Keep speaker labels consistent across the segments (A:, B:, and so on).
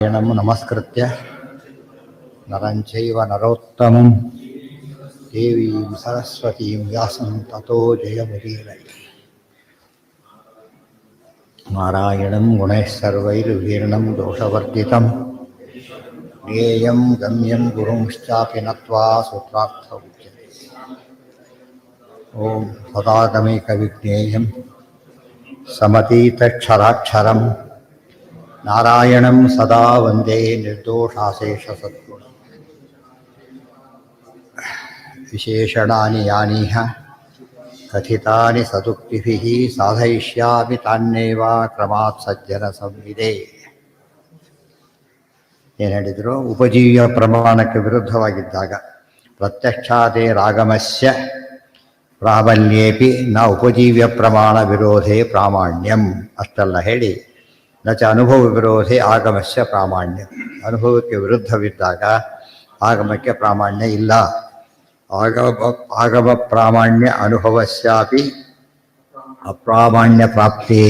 A: ನಮಸ್ಕೃತ್ಯ ನರಂಚೈವ ನರೋತ್ತಮಂ ದೇವೀಂ ಸರಸ್ವತೀಂ ವ್ಯಾಸಂ ತತೋ ಜಯಮುದೀರಯೇ. ನಾರಾಯಣಂ ಗುಣೈಃ ಸರ್ವೈರ್ವಿರ್ಣಂ ದೋಷವರ್ಜಿತಂ ಜ್ಞೇಯಂ ಗಮ್ಯಂ ಗುರುಂಶ್ಚಾಪಿ ನತ್ವಾ ಸೂತ್ರಾರ್ಥ ಉಚ್ಯತೆ. ಓಂ ಸದಾಗಮೈಕವಿಜ್ಞೇಯಂ ಸಮತೀತಕ್ಷರಾಕ್ಷರಂ ನಾರಾಯಣಂ ಸದಾ ವಂದೇ ನಿರ್ದೋಷಾಶೇಷ ಸದ್ಗುಣ. ವಿಶೇಷಣಾನಿ ಯಾನೀಹ ಕಥಿತಾನಿ ಸದುಕ್ತಿಭಿಃ ಸಾಧಯಿಷ್ಯಾಮಿ ತಾನ್ನೇವ ಕ್ರಮಾತ್ ಸಜ್ಜನ ಸಂವಿದೆ. ಏನು ಹೇಳಿದರು? ಉಪಜೀವ್ಯ ಪ್ರಮಾಣಕ್ಕೆ ವಿರುದ್ಧವಾಗಿದ್ದಾಗ ಪ್ರತ್ಯಕ್ಷಾದೇ ರಾಗಮಸ್ಯ ಪ್ರಾಬಲ್ಯೇಪಿ ನ ಉಪಜೀವ್ಯ ಪ್ರಮಾಣ ವಿರೋಧೇ ಪ್ರಾಮಾಣ್ಯಂ ಅಷ್ಟೆಲ್ಲ ಹೇಳಿ ನಚ ಅನುಭವ ವಿರೋಧೇ ಆಗಮಸ್ಯ ಪ್ರಾಮಾಣ್ಯ. ಅನುಭವಕ್ಕೆ ವಿರುದ್ಧವಿದ್ದಾಗ ಆಗಮಕ್ಕೆ ಪ್ರಾಮಾಣ್ಯ ಇಲ್ಲ. ಆಗಮ ಪ್ರಾಮಾಣ್ಯ ಅನುಭವಸ್ಯಾಪಿ ಅಪ್ರಾಮಾಣ್ಯ ಪ್ರಾಪ್ತೇ.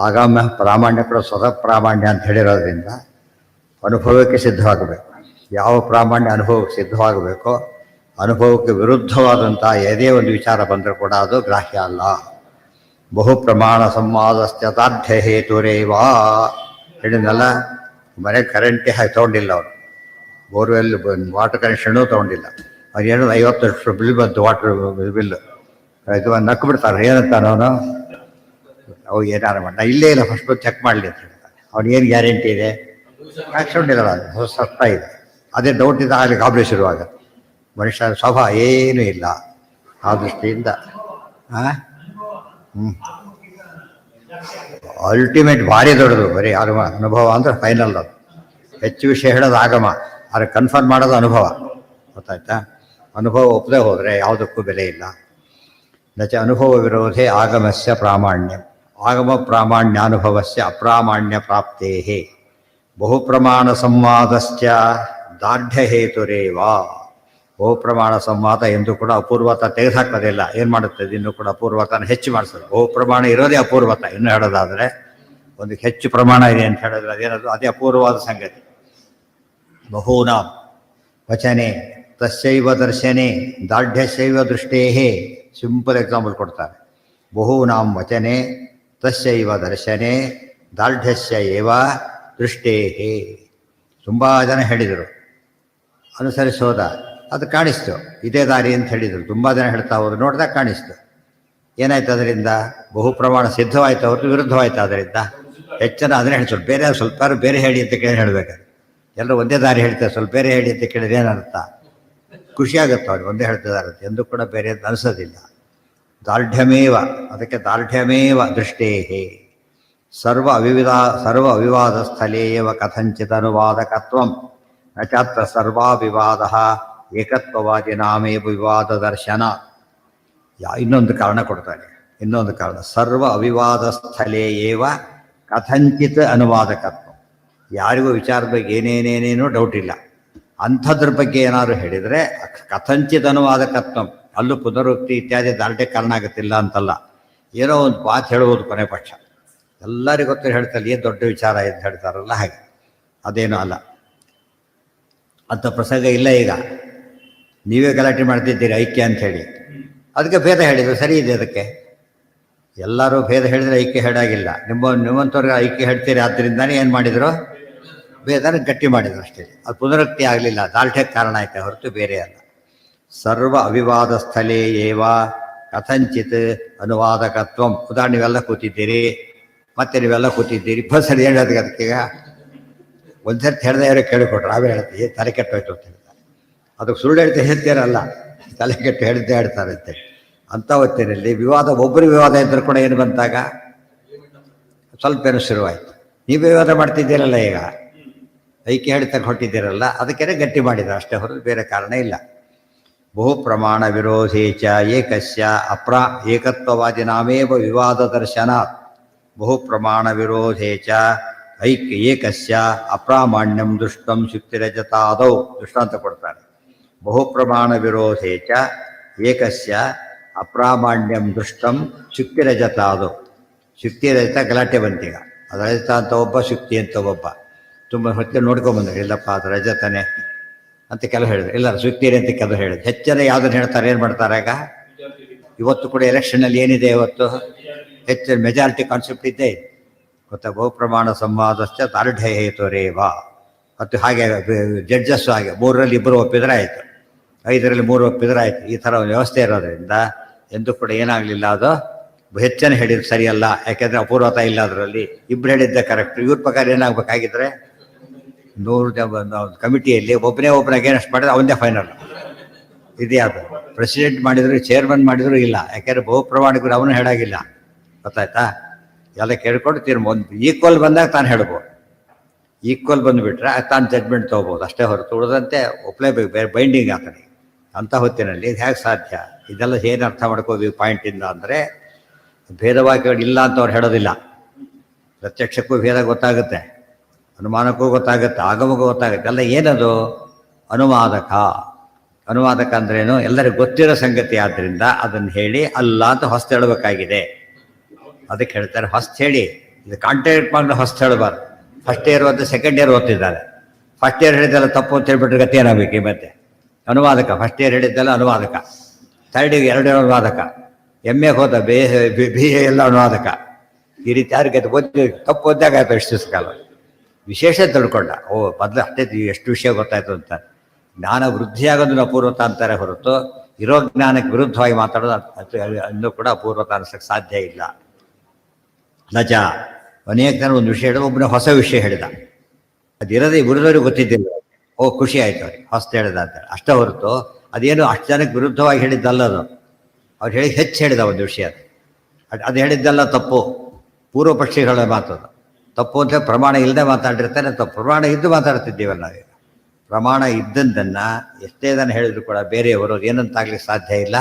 A: ಆಗಮ ಪ್ರಾಮಾಣ್ಯ ಕೂಡ ಸ್ವತಃ ಪ್ರಾಮಾಣ್ಯ ಅಂತ ಹೇಳಿರೋದ್ರಿಂದ ಅನುಭವಕ್ಕೆ ಸಿದ್ಧವಾಗಬೇಕು. ಯಾವ ಪ್ರಾಮಾಣ್ಯ ಅನುಭವಕ್ಕೆ ಸಿದ್ಧವಾಗಬೇಕೋ ಅನುಭವಕ್ಕೆ ವಿರುದ್ಧವಾದಂಥ ಯಾವುದೇ ಒಂದು ವಿಚಾರ ಬಂದರೂ ಕೂಡ ಅದು ಗ್ರಾಹ್ಯ ಅಲ್ಲ. ಬಹು ಪ್ರಮಾಣ ಸಂವಾದಸ್ತ್ಯತಾಢ್ಯ ಹೇತುರೇವಾ ಹೇಳಿದ್ನಲ್ಲ. ಮನೆ ಕರೆಂಟೇ ತೊಗೊಂಡಿಲ್ಲ ಅವರು, ಬೋರ್ವೆಲ್ ವಾಟರ್ ಕನೆಕ್ಷನ್ನು ತೊಗೊಂಡಿಲ್ಲ. ಅವ್ರು ಏನೋ 50 ಲಕ್ಷ ಬಿಲ್ ಬಂತು, ವಾಟರ್ ಬಿಲ್ಲು. ಇದು ನಕ್ಕು ಬಿಡ್ತಾರೆ. ಏನಂತಾನ ಅವನು, ಅವು ಏನಾರು ಮಾಡಿ ನಾ ಇಲ್ಲೇ ಇಲ್ಲ, ಫಸ್ಟ್ ಚೆಕ್ ಮಾಡಲಿ ಅಂತ ಹೇಳ್ತಾನೆ. ಅವ್ನಿಗೇನು ಗ್ಯಾರಂಟಿ ಇದೆ? ಹಾಕ್ಸ್ಕೊಂಡಿಲ್ಲ, ಅದು ಸತ್ತ ಇದೆ. ಅದೇ ಡೌಟ್ ಇದೆ, ಆಗಲಿ ಗಾಬರಿ ಶುರುವಾಗುತ್ತೆ. ಮನುಷ್ಯನ ಸ್ವಭಾವ ಏನೂ ಇಲ್ಲ. ಆ ದೃಷ್ಟಿಯಿಂದ ಅಲ್ಟಿಮೇಟ್ ಭಾರಿ ದೊಡ್ಡದು. ಬರೀ ಆಗಮ ಅನುಭವ ಅಂದರೆ ಫೈನಲ್. ಅದು ಹೆಚ್ಚು ವಿಷಯ ಹೇಳೋದು ಆಗಮ, ಆದರೆ ಕನ್ಫರ್ಮ್ ಮಾಡೋದು ಅನುಭವ. ಗೊತ್ತಾಯ್ತಾ? ಅನುಭವ ಒಪ್ಪದೆ ಹೋದರೆ ಯಾವುದಕ್ಕೂ ಬೆಲೆ ಇಲ್ಲ. ನಚ ಅನುಭವ ವಿರೋಧೇ ಆಗಮಸ್ಯ ಪ್ರಾಮಾಣ್ಯ. ಆಗಮ ಪ್ರಾಮಾಣ್ಯಾನುಭವಸ್ಯ ಅಪ್ರಾಮಾಣ್ಯ ಪ್ರಾಪ್ತೇ. ಬಹುಪ್ರಮಾಣ ಸಂವಾದಶ್ಚ ದಾರ್ಢ್ಯ ಹೇತುರೇವಾ. ಬಹುಪ್ರಮಾಣ ಸಂವಾದ ಎಂದು ಕೂಡ ಅಪೂರ್ವತ ತೆಗೆದುಹಾಕೋದಿಲ್ಲ. ಏನು ಮಾಡುತ್ತದೆ? ಇನ್ನೂ ಕೂಡ ಅಪೂರ್ವತನ ಹೆಚ್ಚು ಮಾಡಿಸೋದು. ಬಹುಪ್ರಮಾಣ ಇರೋದೇ ಅಪೂರ್ವತ. ಇನ್ನು ಹೇಳೋದಾದರೆ ಒಂದು ಹೆಚ್ಚು ಪ್ರಮಾಣ ಇದೆ ಅಂತ ಹೇಳಿದ್ರೆ ಅದೇನದು? ಅದೇ ಅಪೂರ್ವವಾದ ಸಂಗತಿ. ಬಹೂನಾಂ ವಚನೆ ತಸ್ಯೈವ ದರ್ಶನೆ ದಾರ್ಢ್ಯಸ್ಯೈವ ದೃಷ್ಟೇ. ಸಿಂಪಲ್ ಎಕ್ಸಾಂಪಲ್ ಕೊಡ್ತಾರೆ. ಬಹೂನಾಂ ವಚನೆ ತಸ್ಯೈವ ದರ್ಶನೆ ದಾರ್ಢ್ಯಸ್ಯ ಏವ ದೃಷ್ಟೇ. ತುಂಬ ಜನ ಹೇಳಿದರು, ಅನುಸರಿಸೋದ, ಅದು ಕಾಣಿಸ್ತು. ಇದೇ ದಾರಿ ಅಂತ ಹೇಳಿದರು. ತುಂಬ ಜನ ಹೇಳ್ತಾ ಹೋದ್ರು, ನೋಡಿದಾಗ ಕಾಣಿಸ್ತು. ಏನಾಯ್ತು ಅದರಿಂದ? ಬಹು ಪ್ರಮಾಣ ಸಿದ್ಧವಾಯ್ತು, ಅವ್ರದ್ದು ವಿರುದ್ಧವಾಯ್ತು. ಅದರಿಂದ ಹೆಚ್ಚಿನ ಅದನ್ನೇ ಹೇಳ್ತಾರೆ. ಬೇರೆ ಸ್ವಲ್ಪ ಬೇರೆ ಹೇಳಿ ಅಂತ ಕೇಳಿ ಹೇಳಬೇಕಾದ್ರೆ ಎಲ್ಲರೂ ಒಂದೇ ದಾರಿ ಹೇಳ್ತಾರೆ. ಸ್ವಲ್ಪ ಬೇರೆ ಹೇಳಿ ಅಂತ ಕೇಳಿದ್ರೆ ಏನರ್ಥ? ಖುಷಿಯಾಗುತ್ತೆ ಅವ್ರಿಗೆ, ಒಂದೇ ಹೇಳ್ತಿದ್ದಾರೆ ಎಂದು ಕೂಡ ಬೇರೆ ಅಂತ ಅನಿಸೋದಿಲ್ಲ. ದಾರ್ಢ್ಯಮೇವ, ಅದಕ್ಕೆ ದಾರ್ಢ್ಯಮೇವ ದೃಷ್ಟೇ. ಸರ್ವ ಅವಿವಾದ ಸ್ಥಳೇ ಏವ ಕಥಂಚಿತ್ ಅನುವಾದಕತ್ವಂ ನ ಚಾತ್ರ ಸರ್ವಾವಿವಾದ ಏಕತ್ವವಾದಿನಾಮೇವ ವಿವಾದ ದರ್ಶನ. ಇನ್ನೊಂದು ಕಾರಣ ಕೊಡ್ತಾನೆ. ಇನ್ನೊಂದು ಕಾರಣ, ಸರ್ವ ಅವಿವಾದ ಸ್ಥಳೇ ಏವ ಕಥಂಚಿತ್ ಅನುವಾದಕತ್ವ. ಯಾರಿಗೂ ವಿಚಾರದ ಬಗ್ಗೆ ಏನೇನೇನೇನೂ ಡೌಟ್ ಇಲ್ಲ. ಅಂಥದ್ರ ಬಗ್ಗೆ ಏನಾದ್ರು ಹೇಳಿದರೆ ಕಥಂಚಿತ್ ಅನುವಾದಕತ್ವ, ಅಲ್ಲೂ ಪುನರುಕ್ತಿ ಇತ್ಯಾದಿ ದಾರ್ಢ್ಯ ಕಾರಣ ಆಗುತ್ತಿಲ್ಲ ಅಂತಲ್ಲ. ಏನೋ ಒಂದು ಮಾತು ಹೇಳುವುದು ಕೊನೆ ಪಕ್ಷ. ಎಲ್ಲರಿಗೂ ಗೊತ್ತು ಹೇಳ್ತಾರೆ, ಏನು ದೊಡ್ಡ ವಿಚಾರ ಅಂತ ಹೇಳ್ತಾರಲ್ಲ, ಹಾಗೆ ಅದೇನೂ ಅಲ್ಲ. ಅಂಥ ಪ್ರಸಂಗ ಇಲ್ಲ. ಈಗ ನೀವೇ ಗಲಾಟೆ ಮಾಡ್ತಿದ್ದೀರಿ ಐಕ್ಯ ಅಂಥೇಳಿ, ಅದಕ್ಕೆ ಭೇದ ಹೇಳಿದ್ರು, ಸರಿ ಇದೆ. ಅದಕ್ಕೆ ಎಲ್ಲರೂ ಭೇದ ಹೇಳಿದರೆ ಐಕ್ಯ ಹೇಳಾಗಿಲ್ಲ. ನಿಮ್ಮಂಥವ್ರಿಗೆ ಐಕ್ಯ ಹೇಳ್ತೀರಿ. ಆದ್ದರಿಂದಾನೇ ಏನು ಮಾಡಿದರು? ಭೇದನ ಗಟ್ಟಿ ಮಾಡಿದ್ರು ಅಷ್ಟೇ. ಅದು ಪುನರುಕ್ತಿ ಆಗಲಿಲ್ಲ, ದಾರ್ಢ್ಯಕ್ಕೆ ಕಾರಣ ಆಯ್ತು ಹೊರತು ಬೇರೆ ಅಲ್ಲ. ಸರ್ವ ಅವಿವಾದ ಸ್ಥಳೇ ಏವ ಕಥಂಚಿತ್ ಅನುವಾದಕತ್ವಂ. ಉದಾಹರಣೆ, ನೀವೆಲ್ಲ ಕೂತಿದ್ದೀರಿ, ಮತ್ತೆ ನೀವೆಲ್ಲ ಕೂತಿದ್ದೀರಿ. ಸರಿ ಹೇಳೋದಕ್ಕೆ ಅದಕ್ಕೀಗ ಒಂದ್ಸರ್ತಿ ಹೇಳ್ದೆ ಯಾರೋ ಕೇಳಿಕೊಟ್ರು, ಆಮೇಲೆ ಹೇಳ್ತೀವಿ ತಲೆ ಕೆಟ್ಟೋಯ್ತು ಅಂತ ಹೇಳ್ತಾರೆ. ಅದಕ್ಕೆ ಸುಳ್ಳು ಹೇಳ್ತಾ ಹೇಳ್ತೀರಲ್ಲ, ತಲೆ ಕೆಟ್ಟು ಹೇಳಿದ್ದೇ ಹೇಳ್ತಾರೆ ಅಂತೇಳಿ. ಅಂಥ ಹೊತ್ತಿನಲ್ಲಿ ವಿವಾದ, ಒಬ್ಬರು ವಿವಾದ ಇದ್ದರೂ ಕೂಡ ಏನು ಬಂತಾಗ ಸ್ವಲ್ಪ ಏನೋ ಶುರುವಾಯಿತು. ನೀವು ವಿವಾದ ಮಾಡ್ತಿದ್ದೀರಲ್ಲ, ಈಗ ಐಕ್ಯ ಹೇಳ್ತಕ್ಕೆ ಹೊಟ್ಟಿದ್ದೀರಲ್ಲ, ಅದಕ್ಕೇನೆ ಗಟ್ಟಿ ಮಾಡಿದ್ರು ಅಷ್ಟೇ ಹೊರತು ಬೇರೆ ಕಾರಣ ಇಲ್ಲ. ಬಹು ಪ್ರಮಾಣ ವಿರೋಧೇ ಚ ಏಕಸ್ಯ ಏಕತ್ವವಾದಿನಾಮೇವ ವಿವಾದ ದರ್ಶನ. ಬಹು ಪ್ರಮಾಣ ವಿರೋಧೇ ಚ ಏಕಸ್ಯ ಅಪ್ರಾಮಾಣ್ಯಂ ದುಷ್ಟಂ ಶುಕ್ತಿರಜತಾದೌ. ದೃಷ್ಟಾಂತ ಕೊಡ್ತಾರೆ. ಬಹು ಪ್ರಮಾಣ ವಿರೋಧೇ ಚ ಏಕಸ್ಯ ಅಪ್ರಾಮಾಣ್ಯಂ ದುಷ್ಟಂ ಶುಕ್ತಿರಜತಾದೌ. ಶುಕ್ತಿರಜತ ಗಲಾಟೆ ಬಂತೀಗ. ಅದು ರಜತ ಅಂತ ಒಬ್ಬ, ಶುಕ್ತಿ ಅಂತ ಒಬ್ಬ. ತುಂಬ ಹೊತ್ತು ನೋಡ್ಕೊಂಬಂದ್ರೆ ಇಲ್ಲಪ್ಪ ಅದು ರಜತನೇ ಅಂತ ಕೆಲವು ಹೇಳಿದ್ರು, ಇಲ್ಲ ಸುತ್ತೀರಿ ಅಂತ ಕೆಲವು ಹೇಳಿದ್ರು. ಹೆಚ್ಚಿನ ಯಾವುದನ್ನು ಹೇಳ್ತಾರೆ, ಏನು ಮಾಡ್ತಾರೆ ಈಗ? ಇವತ್ತು ಕೂಡ ಎಲೆಕ್ಷನ್ನಲ್ಲಿ ಏನಿದೆ, ಇವತ್ತು ಹೆಚ್ಚಿನ ಮೆಜಾರಿಟಿ ಕಾನ್ಸೆಪ್ಟ್ ಇದ್ದೇ ಇದೆ ಗೊತ್ತಾ. ಬಹುಪ್ರಮಾಣ ಸಂವಾದಶ್ಚ ತಾರ್ಢ್ಯ ಹೇತುರೇವ. ಮತ್ತು ಹಾಗೆ ಜಡ್ಜಸ್ಸು ಹಾಗೆ 3ರಲ್ಲಿ 2 ಒಪ್ಪಿದ್ರೆ ಆಯಿತು, 5ರಲ್ಲಿ 3 ಒಪ್ಪಿದ್ರೆ ಆಯಿತು. ಈ ಥರ ಒಂದು ವ್ಯವಸ್ಥೆ ಇರೋದ್ರಿಂದ ಎಂದೂ ಕೂಡ ಏನಾಗಲಿಲ್ಲ, ಅದು ಹೆಚ್ಚನ್ನು ಹೇಳಿದ್ರು ಸರಿಯಲ್ಲ. ಯಾಕೆಂದರೆ ಅಪೂರ್ವತ ಇಲ್ಲ ಅದರಲ್ಲಿ. 2 ಹೇಳಿದ್ದೆ ಕರೆಕ್ಟ್. ಇವ್ರ ಪ್ರಕಾರ ಏನಾಗಬೇಕಾಗಿದ್ರೆ 100 ಕಮಿಟಿಯಲ್ಲಿ ಒಬ್ಬನೇ ಅಗೇನೆಸ್ಟ್ ಮಾಡಿದ್ರೆ ಅವನ್ನೇ ಫೈನಲ್. ಇದೇ ಅದು ಪ್ರೆಸಿಡೆಂಟ್ ಮಾಡಿದ್ರು, ಚೇರ್ಮನ್ ಮಾಡಿದ್ರು ಇಲ್ಲ. ಯಾಕೆಂದರೆ ಬಹುಪ್ರಮಾಣಿಕರು ಅವನು ಹೇಳಾಗಿಲ್ಲ, ಗೊತ್ತಾಯ್ತಾ. ಎಲ್ಲ ಕೇಳ್ಕೊಂಡು ಒಂದು ಈಕ್ವಲ್ ಬಂದಾಗ ತಾನು ಹೇಳ್ಬೋದು. ಈಕ್ವಲ್ ಬಂದುಬಿಟ್ರೆ ತಾನು ಜಡ್ಮೆಂಟ್ ತೊಗೋಬೋದು ಅಷ್ಟೇ ಹೊರತು ಉಳಿದಂತೆ ಒಪ್ಪಲೇಬೇಕು, ಬೇರೆ ಬೈಂಡಿಂಗ್ ಆಗ್ತಾನೆ. ಅಂಥ ಹೊತ್ತಿನಲ್ಲಿ ಇದು ಹೇಗೆ ಸಾಧ್ಯ? ಇದೆಲ್ಲ ಏನು ಅರ್ಥ ಮಾಡ್ಕೋಬೇಕು ಪಾಯಿಂಟಿಂದ ಅಂದರೆ, ಭೇದವಾಕ್ಯಗಳು ಇಲ್ಲ ಅಂತ ಅವ್ರು ಹೇಳೋದಿಲ್ಲ. ಪ್ರತ್ಯಕ್ಷಕ್ಕೂ ಭೇದ ಗೊತ್ತಾಗುತ್ತೆ, ಅನುಮಾನಕ್ಕೂ ಗೊತ್ತಾಗುತ್ತೆ, ಆಗಮಕ್ಕೂ ಗೊತ್ತಾಗುತ್ತೆ. ಎಲ್ಲ ಏನದು? ಅನುವಾದಕ. ಅನುವಾದಕ ಅಂದ್ರೇನು? ಎಲ್ಲರಿಗೂ ಗೊತ್ತಿರೋ ಸಂಗತಿ ಆದ್ದರಿಂದ ಅದನ್ನು ಹೇಳಿ ಅಲ್ಲ ಅಂತ ಹೊಸ್ತು ಹೇಳಬೇಕಾಗಿದೆ. ಅದಕ್ಕೆ ಹೇಳ್ತಾರೆ ಹೊಸ್ತು ಹೇಳಿ. ಇದು ಕಾಂಟ್ರಾಕ್ಟ್ ಮಾಡಿದ್ರೆ ಹೊಸ್ತು ಹೇಳಬಾರ್ದು. ಫಸ್ಟ್ ಇಯರ್ ಓದಿ ಸೆಕೆಂಡ್ ಇಯರ್ ಓದ್ತಿದ್ದಾರೆ. ಫಸ್ಟ್ ಇಯರ್ ಹೇಳಿದ್ದೆಲ್ಲ ತಪ್ಪು ಅಂತ ಹೇಳ್ಬಿಟ್ರೆ ಗತಿ ಏನಾಗಬೇಕು? ಮತ್ತೆ ಅನುವಾದಕ ಫಸ್ಟ್ ಇಯರ್ ಹೇಳಿದ್ದೆಲ್ಲ ಅನುವಾದಕ, ಥರ್ಡ್ ಇಯರ್ 2 ಅನುವಾದಕ, MA ಹೋದ BA ಎಲ್ಲ ಅನುವಾದಕ. ಈ ರೀತಿ ಯಾರಿಗೆ ಓದಿ ತಪ್ಪು ಓದ್ದಾಗ ಆಯ್ತು ಎಷ್ಟು ದಿವಸ ಕಾಲ. ವಿಶೇಷ ತಿಳ್ಕೊಂಡ, ಓ ಮೊದಲು ಅಷ್ಟೇ ಎಷ್ಟು ವಿಷಯ ಗೊತ್ತಾಯ್ತು ಅಂತ. ಜ್ಞಾನ ವೃದ್ಧಿಯಾಗೋದನ್ನು ಅಪೂರ್ವತ ಅಂತಾರೆ ಹೊರತು ಇರೋ ಜ್ಞಾನಕ್ಕೆ ವಿರುದ್ಧವಾಗಿ ಮಾತಾಡೋದು ಇನ್ನೂ ಕೂಡ ಅಪೂರ್ವತ ಅನಿಸೋಕ್ಕೆ ಸಾಧ್ಯ ಇಲ್ಲ. ನಜ ಅನೇಕ ಜನ ಒಂದು ವಿಷಯ ಹೇಳಿದ, ಒಬ್ಬನೇ ಹೊಸ ವಿಷಯ ಹೇಳಿದ, ಅದಿರೋದೇ ಉಳಿದವ್ರಿಗೆ ಗೊತ್ತಿದ್ದಿಲ್ಲ. ಓ ಖುಷಿ ಆಯ್ತು ಅವ್ರಿಗೆ ಹೊಸ್ತು ಹೇಳಿದ ಅಂತೇಳಿ. ಅಷ್ಟೇ ಹೊರತು ಅದೇನು ಅಷ್ಟು ಜನಕ್ಕೆ ವಿರುದ್ಧವಾಗಿ ಹೇಳಿದ್ದಲ್ಲದು. ಅವ್ರು ಹೇಳಿ ಹೆಚ್ಚು ಹೇಳಿದ ಒಂದು ವಿಷಯ, ಅದು ಹೇಳಿದ್ದೆಲ್ಲ ತಪ್ಪು. ಪೂರ್ವ ಪಕ್ಷಿಗಳ ಮಾತದು ತಪ್ಪು ಅಂತ ಪ್ರಮಾಣ ಇಲ್ಲದೆ ಮಾತಾಡಿರ್ತಾನೆ. ತಪ್ಪು ಪ್ರಮಾಣ ಇದ್ದು ಮಾತಾಡ್ತಿದ್ದೀವಲ್ಲ ನಾವೀಗ. ಪ್ರಮಾಣ ಇದ್ದದ್ದನ್ನು ಎಷ್ಟೇ ಜನ ಹೇಳಿದ್ರು ಕೂಡ ಬೇರೆಯವರು ಏನಂತಾಗ್ಲಿಕ್ಕೆ ಸಾಧ್ಯ ಇಲ್ಲ,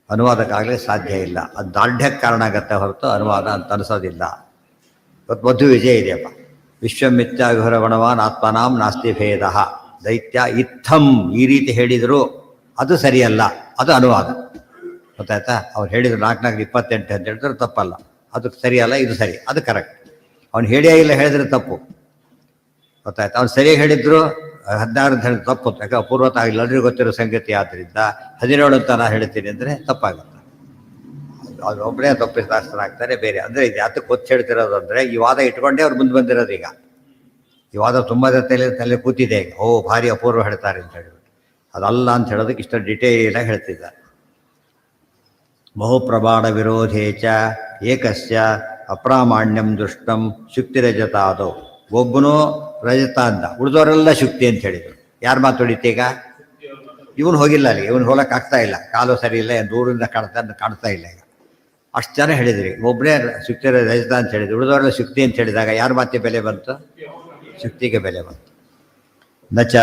A: ಅನುವಾದಕ್ಕಾಗಲಿ ಸಾಧ್ಯ ಇಲ್ಲ. ಅದು ದಾರ್ಢ್ಯಕ್ಕೆ ಕಾರಣ ಆಗತ್ತೆ ಹೊರತು ಅನುವಾದ ಅಂತ ಅನಿಸೋದಿಲ್ಲ. ಇವತ್ತು ಮಧು ವಿಜಯ ಇದೆಯಪ್ಪ. ವಿಶ್ವಮಿಥ್ಯ ವಿಹರವಣವಾನ್ ಆತ್ಮನಾಂ ನಾಸ್ತಿ ಭೇದ ದೈತ್ಯ ಇತ್ತಂ. ಈ ರೀತಿ ಹೇಳಿದರು, ಅದು ಸರಿಯಲ್ಲ, ಅದು ಅನುವಾದ. ಗೊತ್ತಾಯ್ತಾ? ಅವ್ರು ಹೇಳಿದ್ರು 4×4 = 28 ಅಂತ ಹೇಳಿದ್ರು ತಪ್ಪಲ್ಲ, ಅದು ಸರಿಯಲ್ಲ, ಇದು ಸರಿ, ಅದು ಕರೆಕ್ಟ್. ಅವ್ನು ಹೇಳಿಯೇ ಇಲ್ಲ ಹೇಳಿದ್ರೆ ತಪ್ಪು. ಗೊತ್ತಾಯ್ತು? ಅವ್ನು ಸರಿಯಾಗಿ ಹೇಳಿದ್ರು 16 ಅಂತ ಹೇಳಿದ್ರೆ ತಪ್ಪು. ಯಾಕೆ? ಅಪೂರ್ವತ ಆಗಿಲ್ಲ, ಎಲ್ಲರಿಗೂ ಗೊತ್ತಿರೋ ಸಂಗತಿ ಆದ್ದರಿಂದ 17 ಅಂತ ನಾನು ಹೇಳ್ತೀನಿ ಅಂದರೆ ತಪ್ಪಾಗುತ್ತೆ. ಅದು ಒಬ್ಬನೇ ತಪ್ಪಿಸ್ತಾಗ್ತಾರೆ ಬೇರೆ. ಅಂದರೆ ಇದು ಯಾತಕ್ಕೆ ಗೊತ್ತು ಹೇಳ್ತಿರೋದು ಅಂದರೆ, ಈ ವಾದ ಇಟ್ಕೊಂಡೇ ಅವ್ರು ಮುಂದೆ ಬಂದಿರೋದು. ಈಗ ಈ ವಾದ ತುಂಬ ತಲೆ ಕೂತಿದೆ ಈಗ. ಓ ಭಾರಿ ಅಪೂರ್ವ ಹೇಳ್ತಾರೆ ಅಂತ ಹೇಳಿಬಿಟ್ಟು ಅದಲ್ಲ ಅಂತ ಹೇಳೋದಕ್ಕೆ ಇಷ್ಟ ಡಿಟೇಲಾಗಿ ಹೇಳ್ತಿದ್ದಾರೆ. ಬಹುಪ್ರಮಾಣ ವಿರೋಧೇಚ ಏಕಸ್ಯ ಅಪ್ರಾಮಾಣ್ಯಂ ದುಷ್ಟಂ ಶುಕ್ತಿರಜತಾದೋ. ಒಬ್ಬನು ರಜತ ಅಂದ, ಉಳಿದವರೆಲ್ಲ ಶುಕ್ತಿ ಅಂತ ಹೇಳಿದರು. ಯಾರು ಮಾತು ಹೊಡಿತೀಗ? ಇವನು ಹೋಗಿಲ್ಲ ಅಲ್ಲಿಗೆ, ಇವನು ಹೋಗಕ್ಕೆ ಆಗ್ತಾ ಇಲ್ಲ, ಕಾಲು ಸರಿ ಇಲ್ಲ, ದೂರಿಂದ ಕಾಣ್ತಾ ಇಲ್ಲ. ಈಗ ಅಷ್ಟು ಜನ ಹೇಳಿದ್ರಿ, ಒಬ್ಬನೇ ಶುಕ್ತಿ ರಜತ ಅಂತ ಹೇಳಿದ್ರು, ಉಳಿದವರೆಲ್ಲ ಶುಕ್ತಿ ಅಂತ ಹೇಳಿದಾಗ ಯಾರ ಮಾತಿಗೆ ಬೆಲೆ ಬಂತು? ಶುಕ್ತಿಗೆ ಬೆಲೆ ಬಂತು. ನಚ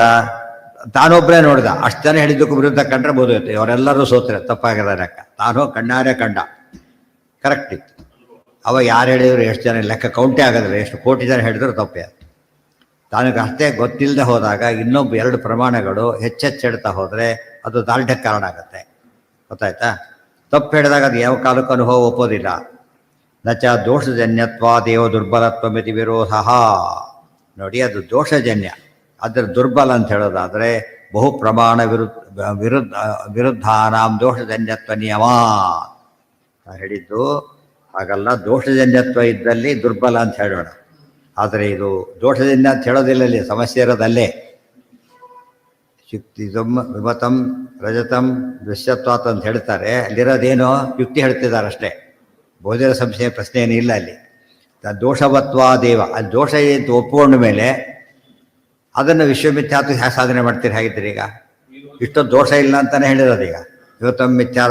A: ತಾನೊಬ್ಬರೇ ನೋಡಿದ, ಅಷ್ಟು ಜನ ಹೇಳಿದ್ದಕ್ಕೂ ವಿರುದ್ಧ ಕಂಡ್ರೆ ಬೋಧುತ್ತೆ. ಅವರೆಲ್ಲರೂ ಸೋತ್ರೆ ತಪ್ಪಾಗದ ಲೆಕ್ಕ. ತಾನು ಕಣ್ಣಾರೆ ಕಂಡ, ಕರೆಕ್ಟ್ ಇತ್ತು. ಅವಾಗ ಯಾರು ಹೇಳಿದ್ರು ಎಷ್ಟು ಜನ ಲೆಕ್ಕ ಕೌಂಟೇ ಆಗೋದಿಲ್ಲ, ಎಷ್ಟು ಕೋಟಿ ಜನ ಹೇಳಿದ್ರು ತಪ್ಪೇ. ತನಗೆ ಅಷ್ಟೇ ಗೊತ್ತಿಲ್ಲದೆ ಹೋದಾಗ ಇನ್ನೊಬ್ಬ 2 ಪ್ರಮಾಣಗಳು ಹೆಚ್ಚೆಚ್ಚು ಹೇಳ್ತಾ ಹೋದರೆ ಅದು ದಾರ್ಢ್ಯಕ್ಕೆ ಕಾರಣ ಆಗುತ್ತೆ. ಗೊತ್ತಾಯ್ತಾ? ತಪ್ಪು ಹೇಳಿದಾಗ ಅದು ಯಾವ ಕಾಲಕ್ಕೂ ಅನುಭವ ಒಪ್ಪೋದಿಲ್ಲ. ನಚ ದೋಷಜನ್ಯತ್ವಾದೇವ ದುರ್ಬಲತ್ವಮಿತಿ ವಿರೋಧ. ನೋಡಿ, ಅದು ದೋಷಜನ್ಯ, ಅದರ ದುರ್ಬಲ ಅಂತ ಹೇಳೋದಾದರೆ ಬಹು ಪ್ರಮಾಣ ವಿರುದ್ಧಾನಾಂ ದೋಷಜನ್ಯತ್ವ ನಿಯಮ ಹೇಳಿದ್ದು ಹಾಗಲ್ಲ. ದೋಷಜನ್ಯತ್ವ ಇದ್ದಲ್ಲಿ ದುರ್ಬಲ ಅಂತ ಹೇಳೋಣ. ಆದರೆ ಇದು ದೋಷಜನ್ಯ ಅಂತ ಹೇಳೋದಿಲ್ಲ, ಇಲ್ಲಿ ಸಮಸ್ಯೆ ಇರೋದಲ್ಲೇ. ಶುಕ್ತಿ ವಿಮತಂ ರಜತಂ ದೃಶ್ಯತ್ವಾತ್ ಅಂತ ಹೇಳ್ತಾರೆ. ಅಲ್ಲಿರೋದೇನೋ ಯುಕ್ತಿ ಹೇಳ್ತಿದ್ದಾರೆ ಅಷ್ಟೇ, ಬೋಧಿರ ಸಂಶಯ ಪ್ರಶ್ನೆ ಏನೂ ಇಲ್ಲ ಅಲ್ಲಿ. ದೋಷವತ್ವಾದೇವ, ಅಲ್ಲಿ ದೋಷ ಅಂತ ಒಪ್ಪಿಕೊಂಡ ಮೇಲೆ ಅದನ್ನು ವಿಶ್ವಮಿಥ್ಯಾತ್ವ ಹೇಗೆ ಸಾಧನೆ ಮಾಡ್ತೀರಿ? ಹಾಗಿದ್ದೀರಿ ಈಗ ಇಷ್ಟೊಂದು ದೋಷ ಇಲ್ಲ ಅಂತಲೇ ಹೇಳಿರೋದು. ಈಗ ಇವತ್ತೊಮ್ಮ ಮಿಥ್ಯಾರ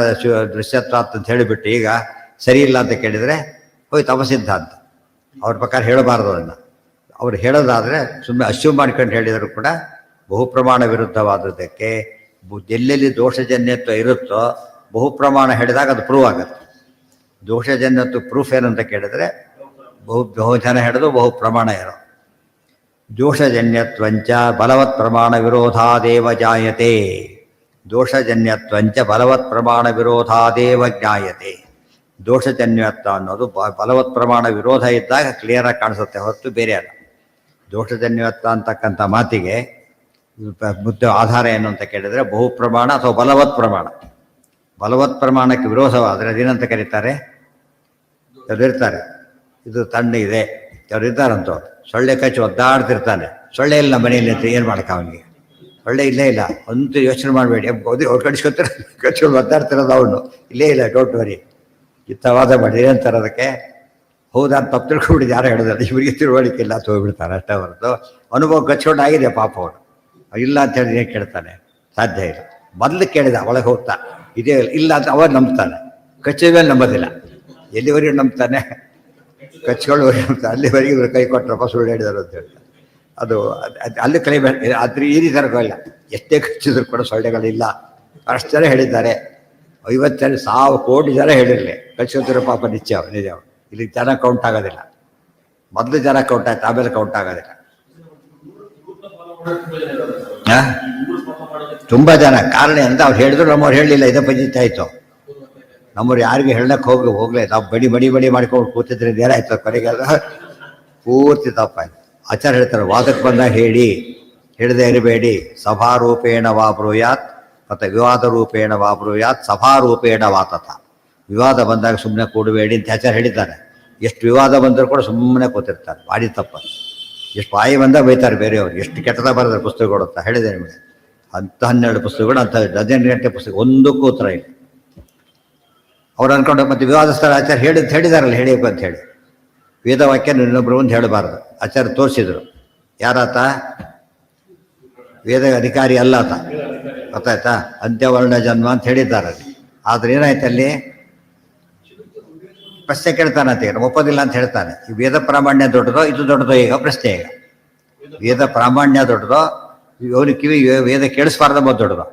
A: ದೃಶ್ಯತ್ವಾತ್ ಅಂತ ಹೇಳಿಬಿಟ್ಟು ಈಗ ಸರಿ ಇಲ್ಲ ಅಂತ ಕೇಳಿದರೆ ಹೋಯ್ತು ಅಪಸಿದ್ಧಾಂತ. ಅವ್ರ ಪ್ರಕಾರ ಹೇಳಬಾರ್ದು. ಅದನ್ನು ಅವ್ರು ಹೇಳೋದಾದರೆ ಸುಮ್ಮನೆ ಅಶ್ಯೂಮ್ ಮಾಡ್ಕೊಂಡು ಹೇಳಿದರೂ ಕೂಡ ಬಹುಪ್ರಮಾಣ ವಿರುದ್ಧವಾದದ್ದಕ್ಕೆ ಎಲ್ಲೆಲ್ಲಿ ದೋಷಜನ್ಯತ್ವ ಇರುತ್ತೋ ಬಹುಪ್ರಮಾಣ ಹೇಳಿದಾಗ ಅದು ಪ್ರೂವ್ ಆಗುತ್ತೆ. ದೋಷಜನ್ಯತ್ವ ಪ್ರೂಫ್ ಏನಂತ ಕೇಳಿದರೆ ಬಹು ಜನ ಹೇಳೋದು ಬಹುಪ್ರಮಾಣ ಇರೋ. ದೋಷಜನ್ಯತ್ವಂಚ ಬಲವತ್ ಪ್ರಮಾಣ ವಿರೋಧಾದೇವ ಜಾಯತೆ. ದೋಷಜನ್ಯತ್ವಂಚ ಬಲವತ್ ಪ್ರಮಾಣ ವಿರೋಧಾದೇವ ಜ್ಞಾಯತೆ. ದೋಷಜನ್ಯತ್ವ ಅನ್ನೋದು ಬಲವತ್ ಪ್ರಮಾಣ ವಿರೋಧ ಇದ್ದಾಗ ಕ್ಲಿಯರಾಗಿ ಕಾಣಿಸುತ್ತೆ ಹೊರತು ಬೇರೆ ಅಲ್ಲ. ದೋಷಜನ್ಯವತ್ತ ಅಂತಕ್ಕಂಥ ಮಾತಿಗೆ ಮುದ್ದೆ ಆಧಾರ ಏನು ಅಂತ ಕೇಳಿದರೆ ಬಹು ಪ್ರಮಾಣ ಅಥವಾ ಬಲವತ್ ಪ್ರಮಾಣ. ಬಲವತ್ ಪ್ರಮಾಣಕ್ಕೆ ವಿರೋಧವಾದರೆ ಅದೇನಂತ ಕರೀತಾರೆ? ಇರ್ತಾರೆ ಇದು ತಣ್ಣಗಿದೆ, ಅವ್ರು ಇದ್ದಾರಂತವ್ರು. ಸೊಳ್ಳೆ ಕಚ್ಚಿ ಒದ್ದಾಡ್ತಿರ್ತಾನೆ, ಸೊಳ್ಳೆ ಇಲ್ಲ ಮನೆಯಲ್ಲಿ ಅಂತ ಏನು ಮಾಡಕ್ಕೆ ಅವನಿಗೆ? ಸೊಳ್ಳೆ ಇಲ್ಲೇ ಇಲ್ಲ ಅಂತೂ ಯೋಚನೆ ಮಾಡಬೇಡಿ, ಅವ್ರು ಕಡಿಸ್ಕೊತಾರೆ, ಕಚ್ಕೊಂಡು ಒದ್ದಾಡ್ತಿರೋದು ಅವನು. ಇಲ್ಲೇ ಇಲ್ಲ, ಡೋಂಟ್ ವರಿ. ಇತ್ತವಾದ ಮಾಡಿ ಏನಂತಾರೆ ಅದಕ್ಕೆ? ಹೌದಾ ತಪ್ಪು ತಿಳ್ಕೊಂಡ್ಬಿಟ್ಟು ಯಾರು ಹೇಳಿದ್ರೆ ಇವರಿಗೆ ತಿಳುವಳಿಕೆ ಇಲ್ಲ ಅಂತ ಹೋಗ್ಬಿಡ್ತಾರೆ ಅಷ್ಟೇ ಹೊರತು ಅನುಭವ ಕಚ್ಕೊಂಡು ಆಗಿದೆ ಪಾಪ ಅವನು. ಇಲ್ಲ ಅಂತ ಹೇಳಿ ಏನು ಕೇಳ್ತಾನೆ? ಸಾಧ್ಯ ಇಲ್ಲ. ಮೊದಲು ಕೇಳಿದ ಒಳಗೆ ಹೋಗ್ತಾ ಇದೇ ಇಲ್ಲ ಅಂತ ಅವಾಗ ನಂಬ್ತಾನೆ, ಕಚ್ಚಿದ ಮೇಲೆ ನಂಬೋದಿಲ್ಲ. ಎಲ್ಲಿವರೆಗೂ ನಂಬ್ತಾನೆ? ಕಚ್ಕೊಳ್ಳುವರೆಗೆ ನಂಬ್ತಾನೆ. ಅಲ್ಲಿವರೆಗೆ ಇವರು ಕೈ ಕೊಟ್ಟರಪ್ಪ ಸುಳ್ಳು ಹೇಳಿದರು ಅಂತ ಹೇಳ್ತಾರೆ. ಅದು ಅಲ್ಲಿ ಕ್ಲೈಮೇಟ್ ಆದರೆ ಈ ರೀತಿ ಇಲ್ಲ. ಎಷ್ಟೇ ಕಚ್ಚಿದ್ರು ಕೂಡ ಸೊಳ್ಳೆಗಳಿಲ್ಲ ಅಷ್ಟು ಜನ ಹೇಳಿದ್ದಾರೆ. 50 ಜನ 1000 ಕೋಟಿ ಜನ ಹೇಳಿರಲಿ ಕಚ್ಚಿದ್ರು ಪಾಪ ನಿಜ. ಇಲ್ಲಿ ಜನ ಕೌಂಟ್ ಆಗೋದಿಲ್ಲ. ಮೊದಲು ಜನ ಕೌಂಟ್ ಆಯ್ತು, ಆಮೇಲೆ ಕೌಂಟ್ ಆಗೋದಿಲ್ಲ. ತುಂಬ ಜನ ಕಾರಣ ಅಂತ ಅವ್ರು ಹೇಳಿದ್ರು, ನಮ್ಮವ್ರು ಹೇಳಲಿಲ್ಲ, ಇದೇ ಪಂಚಾಯ್ತಿ ಆಯಿತು. ನಮ್ಮವ್ರು ಯಾರಿಗೂ ಹೇಳಕ್ಕೆ ಹೋಗ್ಲೇ ನಾವು ಬಡಿ ಮಾಡ್ಕೊಂಡು ಕೂತಿದ್ರೆ ಏನಾಯ್ತು? ಕೊನೆಗೆಲ್ಲ ಪೂರ್ತಿ ತಪ್ಪಾಯ್ತು. ಆಚಾರ್ಯ ಹೇಳ್ತಾರೆ, ವಾದಕ್ಕೆ ಬಂದಾಗ ಹೇಳಿ, ಹೇಳದೆ ಇರಬೇಡಿ. ಸಭಾರೂಪೇಣ ವಾ ಬ್ರೂಯಾತ್ ಮತ್ತು ವಿವಾದ ರೂಪೇಣ ವಾ ಬ್ರೂಯಾತ್ ಸಭಾರೂಪೇಣ ವಾತತ. ವಿವಾದ ಬಂದಾಗ ಸುಮ್ಮನೆ ಕೂಡಬೇಡಿ ಅಂತ ಆಚಾರ್ಯ ಹೇಳಿದ್ದಾರೆ. ಎಷ್ಟು ವಿವಾದ ಬಂದರೂ ಕೂಡ ಸುಮ್ಮನೆ ಕೂತಿರ್ತಾರೆ, ಭಾರಿ ತಪ್ಪ. ಎಷ್ಟು ಬಾಯಿ ಬಂದಾಗ ಬೈತಾರೆ ಬೇರೆಯವರು, ಎಷ್ಟು ಕೆಟ್ಟದ ಬರೆದ್ರೆ ಪುಸ್ತಕಗಳು ಅಂತ ಹೇಳಿದೆ ನಿಮಗೆ. 12 ಪುಸ್ತಕಗಳು, ಅಂಥ 18 ಪುಸ್ತಕ, ಒಂದಕ್ಕೂ ಉತ್ತರ ಇಲ್ಲ. ಅವ್ರು ಅನ್ಕೊಂಡು ಮತ್ತೆ ವಿವಾದಸ್ಥರ ಆಚಾರ್ಯ ಹೇಳಿದಾರಲ್ಲ ಹೇಳಿಯಪ್ಪ ಅಂತ ಹೇಳಿ, ವೇದವಾಕ್ಯ ಇನ್ನೊಬ್ಬರು ಒಂದು ಹೇಳಬಾರ್ದು. ಆಚಾರ್ಯ ತೋರಿಸಿದ್ರು, ಯಾರಾತ? ವೇದ ಅಧಿಕಾರಿ ಅಲ್ಲ ಆತ, ಗೊತ್ತಾಯ್ತಾ? ಅಂತ್ಯವರ್ಣ ಜನ್ಮ ಅಂತ ಹೇಳಿದ್ದಾರೆ ಅಲ್ಲಿ. ಆದ್ರೆ ಏನಾಯ್ತು ಅಲ್ಲಿ? ಪ್ರಶ್ನೆ ಕೇಳ್ತಾನಂತೆ, ಒಪ್ಪೋದಿಲ್ಲ ಅಂತ ಹೇಳ್ತಾನೆ. ಈ ವೇದ ಪ್ರಾಮಾಣ್ಯ ದೊಡ್ಡದೋ ಇದು ದೊಡ್ಡದೋ? ಈಗ ಪ್ರಶ್ನೆ, ಈಗ ವೇದ ಪ್ರಾಮಾಣ್ಯ ದೊಡ್ಡದೋ ಇವನು ಕಿವಿ ವೇದ ಕೇಳಿಸ್ಬಾರ್ದಂಬ ದೊಡ್ಡದೋ?